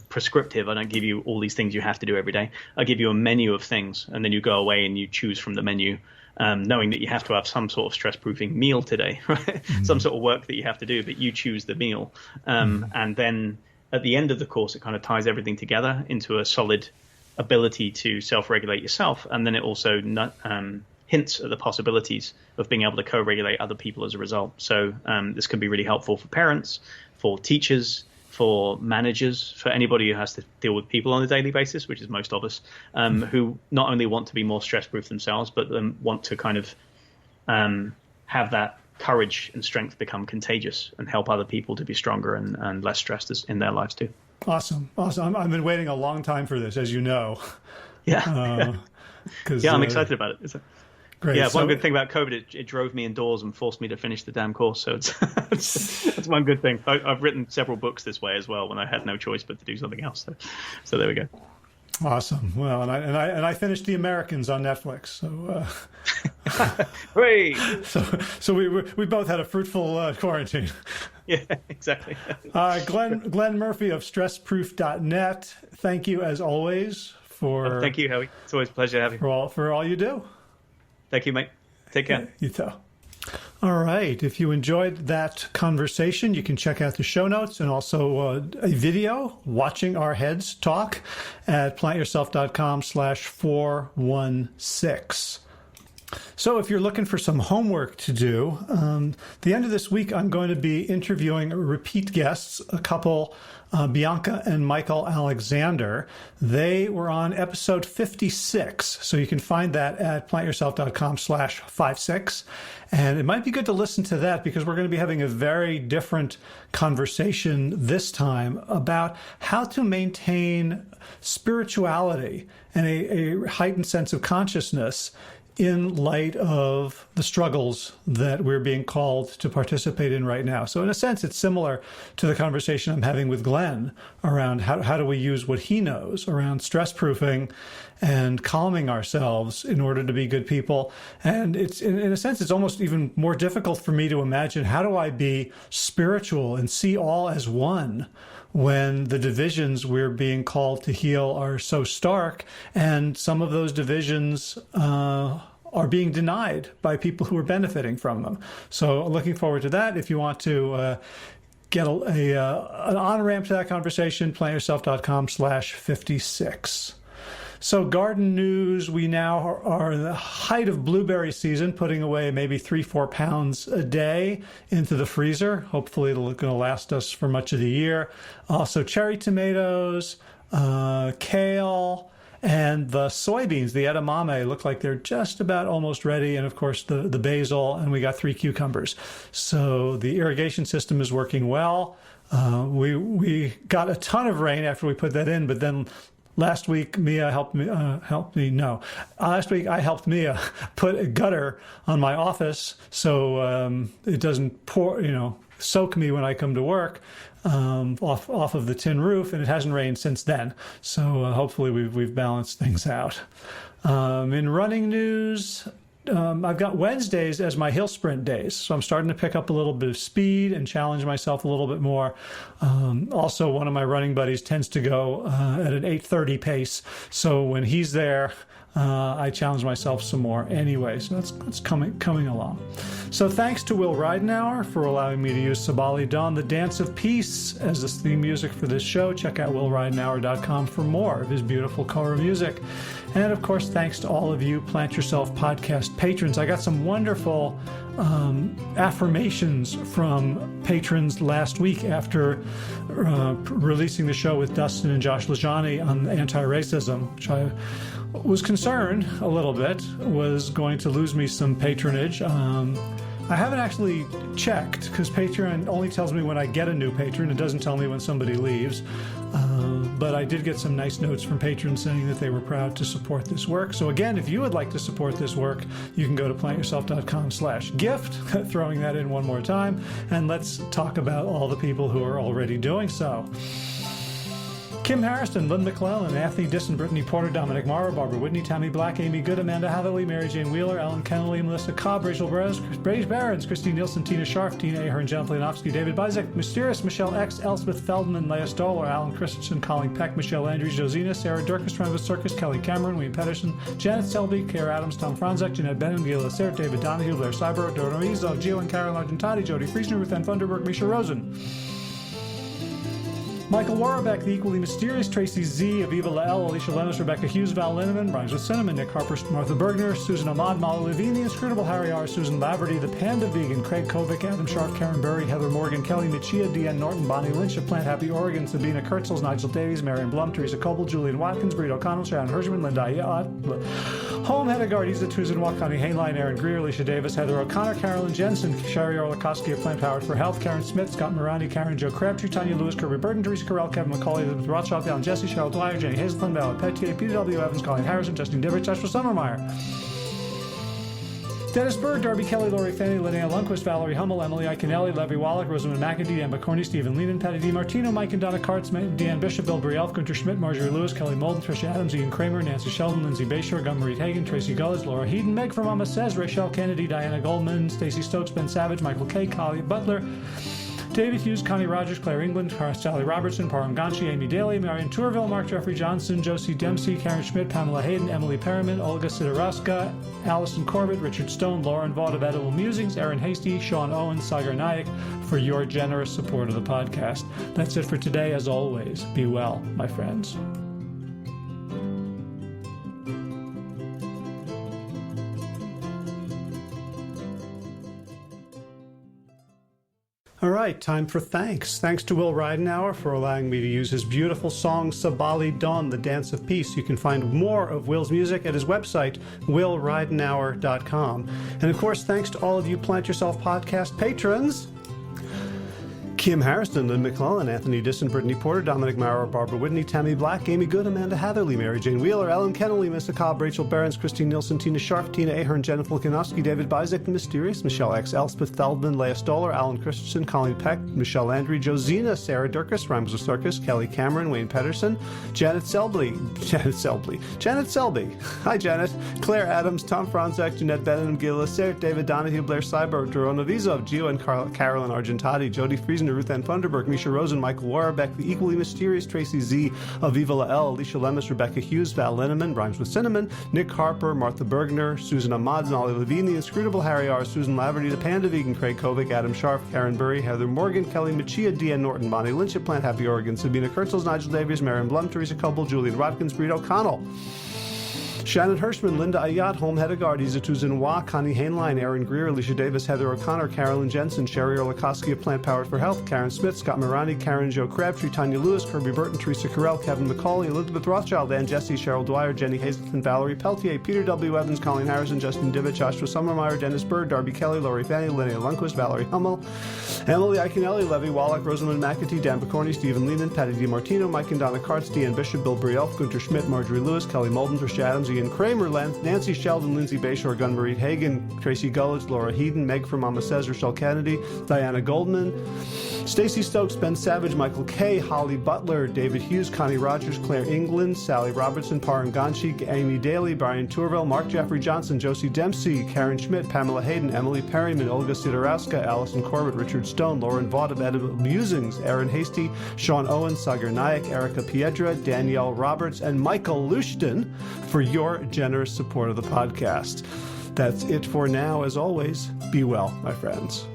prescriptive. I don't give you all these things you have to do every day. I give you a menu of things, and then you go away and you choose from the menu, knowing that you have to have some sort of stress-proofing meal today, right? Mm-hmm. Some sort of work that you have to do, but you choose the meal, and then at the end of the course, it kind of ties everything together into a solid ability to self-regulate yourself. And then it also hints at the possibilities of being able to co-regulate other people as a result. So this can be really helpful for parents, for teachers, for managers, for anybody who has to deal with people on a daily basis, which is most of us, who not only want to be more stress-proof themselves, but want to kind of have that courage and strength become contagious and help other people to be stronger and less stressed in their lives too. Awesome. I've been waiting a long time for this, as you know. Yeah. I'm excited about it. Great. Yeah, one good thing about COVID, it drove me indoors and forced me to finish the damn course. So it's one good thing. I've written several books this way as well when I had no choice but to do something else. So there we go. Awesome. Well, and I finished The Americans on Netflix. So, Hooray! So we both had a fruitful quarantine. Yeah, exactly. Glenn Murphy of stressproof.net. Thank you as always for. Thank you, Howie. It's always a pleasure to have you. For all you do. Thank you, mate. Take care. You too. All right. If you enjoyed that conversation, you can check out the show notes and also a video watching our heads talk at plantyourself.com/416. So if you're looking for some homework to do, the end of this week, I'm going to be interviewing repeat guests, a couple, Bianca and Michael Alexander. They were on episode 56. So you can find that at plantyourself.com/56. And it might be good to listen to that because we're going to be having a very different conversation this time about how to maintain spirituality and a heightened sense of consciousness in light of the struggles that we're being called to participate in right now. So in a sense, it's similar to the conversation I'm having with Glenn around how do we use what he knows around stress proofing and calming ourselves in order to be good people. And it's in a sense, it's almost even more difficult for me to imagine how do I be spiritual and see all as one when the divisions we're being called to heal are so stark, and some of those divisions are being denied by people who are benefiting from them. So looking forward to that. If you want to get an on-ramp to that conversation, plantyourself.com/56. So garden news, we now are in the height of blueberry season, putting away maybe 3-4 pounds a day into the freezer. Hopefully it'll going to last us for much of the year. Also cherry tomatoes, kale, And the soybeans, the edamame, look like they're just about almost ready. And of course, the basil, and we got 3 cucumbers. So the irrigation system is working well. We got a ton of rain after we put that in, but then last week Mia helped me. Last week I helped Mia put a gutter on my office so it doesn't soak me when I come to work off of the tin roof, and it hasn't rained since then. So hopefully we've balanced things out. In running news, I've got Wednesdays as my hill sprint days, so I'm starting to pick up a little bit of speed and challenge myself a little bit more. Also, one of my running buddies tends to go at an 8:30 pace, so when he's there, I challenge myself some more anyway. So that's coming along. So thanks to Will Ridenauer for allowing me to use Sabali Dawn, the Dance of Peace, as the theme music for this show. Check out willridenauer.com for more of his beautiful cover music. And of course, thanks to all of you Plant Yourself podcast patrons. I got some wonderful affirmations from patrons last week after releasing the show with Dustin and Josh Lajani on anti-racism, which I was concerned a little bit was going to lose me some patronage. I haven't actually checked because Patreon only tells me when I get a new patron. It doesn't tell me when somebody leaves. But I did get some nice notes from patrons saying that they were proud to support this work. So again, if you would like to support this work, you can go to plantyourself.com/gift, throwing that in one more time. And let's talk about all the people who are already doing so. Kim Harrison, Lynn McClellan, Anthony Disson, Brittany Porter, Dominic Morrow, Barbara Whitney, Tammy Black, Amy Good, Amanda Hathaway, Mary Jane Wheeler, Ellen Kennelly, Melissa Cobb, Rachel Brage Barons, Christine Nielsen, Tina Scharf, Tina Ahern, Jen Flianowski, David Bizek, Mysterious, Michelle X, Elspeth Feldman, Leah Stoller, Alan Christensen, Colleen Peck, Michelle Andrews, Josina, Sarah Durkis, Travis Circus, Kelly Cameron, William Pedersen, Janet Selby, Kara Adams, Tom Franzek, Jeanette Benham, Gila Sarah, David Donahue, Blair Cyber, Doro Izzo, Gio and Karen Argentati, Jody Friesner, Ruth Ann Funderburg, Misha Rosen. Michael Warbeck, the equally mysterious Tracy Z, Aviva Lael, Alicia Lemus, Rebecca Hughes, Val Linneman, Rhymes with Cinnamon, Nick Harper, Martha Bergner, Susan Ahmad, Molly Levine, the inscrutable Harry R., Susan Laverty, the Panda Vegan, Craig Kovic, Adam Sharp, Karen Burry, Heather Morgan, Kelly Michia, Deanne Norton, Bonnie Lynch of Plant Happy Oregon, Sabina Kurtzels, Nigel Davies, Marion Blum, Teresa Coble, Julian Watkins, Breed O'Connell, Sharon Hirschman, Linda Home Hedegaard, Isa Tuzin, Wakani Hainline, Aaron Greer, Alicia Davis, Heather O'Connor, Carolyn Jensen, Sherry Orlikowski of Plant Powered for Health, Karen Smith, Scott Morani, Karen Joe Crabtree, Tanya Lewis, Kirby Burton, Teresa Carell, Kevin McCauley, Elizabeth Rothschild, Alan Jesse, Cheryl Dwyer, Jenny Hazelton, Ballard Petier, Peter W. Evans, Colleen Harrison, Justin Divert, Joshua Summermeyer, Dennis Bird, Darby Kelly, Lori Fanny, Linnea Lundquist, Valerie Hummel, Emily Iconelli, Levy Wallach, Rosamund McAdee, Emma Corney, Stephen Lehman, Patty DiMartino, Mike and Donna Kartz, Deanne Bishop, Bill Brielf, Gunter Schmidt, Marjorie Lewis, Kelly Molden, Tricia Adams, Ian Kramer, Nancy Sheldon, Lindsay Bayshore, Gunmarie Hagan, Tracy Gullis, Laura Heaton, Meg from Mama Says, Rachelle Kennedy, Diana Goldman, Stacey Stokes, Ben Savage, Michael K., Collie Butler, David Hughes, Connie Rogers, Claire England, Sally Robertson, Param Ganshi, Amy Daly, Marion Tourville, Mark Jeffrey Johnson, Josie Dempsey, Karen Schmidt, Pamela Hayden, Emily Perriman, Olga Sidoroska, Allison Corbett, Richard Stone, Lauren Vaught of Edible Musings, Aaron Hasty, Sean Owens, Sagar Nayak, for your generous support of the podcast. That's it for today. As always, be well, my friends. All right, time for thanks. Thanks to Will Ridenauer for allowing me to use his beautiful song, Sabali Dawn, the Dance of Peace. You can find more of Will's music at his website, willridenauer.com. And of course, thanks to all of you Plant Yourself podcast patrons. Kim Harrison, Lynn McClellan, Anthony Disson, Brittany Porter, Dominic Maurer, Barbara Whitney, Tammy Black, Amy Good, Amanda Hatherley, Mary Jane Wheeler, Ellen Kennelly, Missa Cobb, Rachel Behrens, Christine Nielsen, Tina Scharf, Tina Ahern, Jennifer Volkanovsky, David Bizek, The Mysterious, Michelle X, Elspeth Feldman, Leah Stoller, Alan Christensen, Colleen Peck, Michelle Landry, Josina, Sarah Durkis, Rhymes with Circus, Kelly Cameron, Wayne Pedersen, Janet Selby, hi Janet, Claire Adams, Tom Franzek, Jeanette Benham, Gil Lacert, David Donahue, Blair Cyber, Dorona Vizov, Gio and Carolyn Argentati, Jody Friesner, Ruth Ann Funderburg, Misha Rosen, Michael Warbeck, the equally mysterious Tracy Z, Aviva Lael, Alicia Lemus, Rebecca Hughes, Val Linneman, Rhymes with Cinnamon, Nick Harper, Martha Bergner, Susan Ahmad, Molly Levine, the inscrutable Harry R., Susan Laverty, the Panda Vegan, Craig Kovic, Adam Sharp, Karen Burry, Heather Morgan, Kelly Michia, Deanne Norton, Bonnie Lynch of Plant Happy Oregon, Sabina Kurtzels, Nigel Davies, Marion Blum, Teresa Coble, Julian Watkins, Breed O'Connell, Shannon Hirschman, Linda Ayat, Holm Hedegaard, Izatu Zinwa, Connie Hainline, Aaron Greer, Alicia Davis, Heather O'Connor, Carolyn Jensen, Sherry Orlikoski of Plant Powered for Health, Karen Smith, Scott Morani, Karen Jo Crabtree, Tanya Lewis, Kirby Burton, Teresa Carell, Kevin McCauley, Elizabeth Rothschild, Ann Jesse, Cheryl Dwyer, Jenny Hazelton, Valerie Peltier, Peter W. Evans, Colleen Harrison, Justin Divich, Joshua Summermeyer, Dennis Bird, Darby Kelly, Lori Fanny, Linnea Lundquist, Valerie Hummel, Emily Iaconelli, Levy Wallach, Rosamund McAtee, Dan Picorni, Stephen Lehman, Patty DiMartino, Mike and Donna Kartz, Deanne Bishop, Bill Brielf, Gunter Schmidt, Marjorie Lewis, Kelly Molden, Trish Adams, Ian Kramer, Nancy Sheldon, Lindsay Bayshore, Gunmarie Hagan, Tracy Gullidge, Laura Heaton, Meg from Mama Says, Rochelle Kennedy, Diana Goldman, Stacey Stokes, Ben Savage, Michael Kay, Holly Butler, David Hughes, Connie Rogers, Claire England, Sally Robertson, Paran Ganshi, Amy Daly, Brian Tourville, Mark Jeffrey Johnson, Josie Dempsey, Karen Schmidt, Pamela Hayden, Emily Perryman, Olga Sidorowska, Allison Corbett, Richard Stone, Lauren Vaught of Edible Musings, Aaron Hasty, Sean Owen, Sagar Nayak, Erica Piedra, Danielle Roberts, and Michael Lushton for your generous support of the podcast. That's it for now. As always, be well, my friends.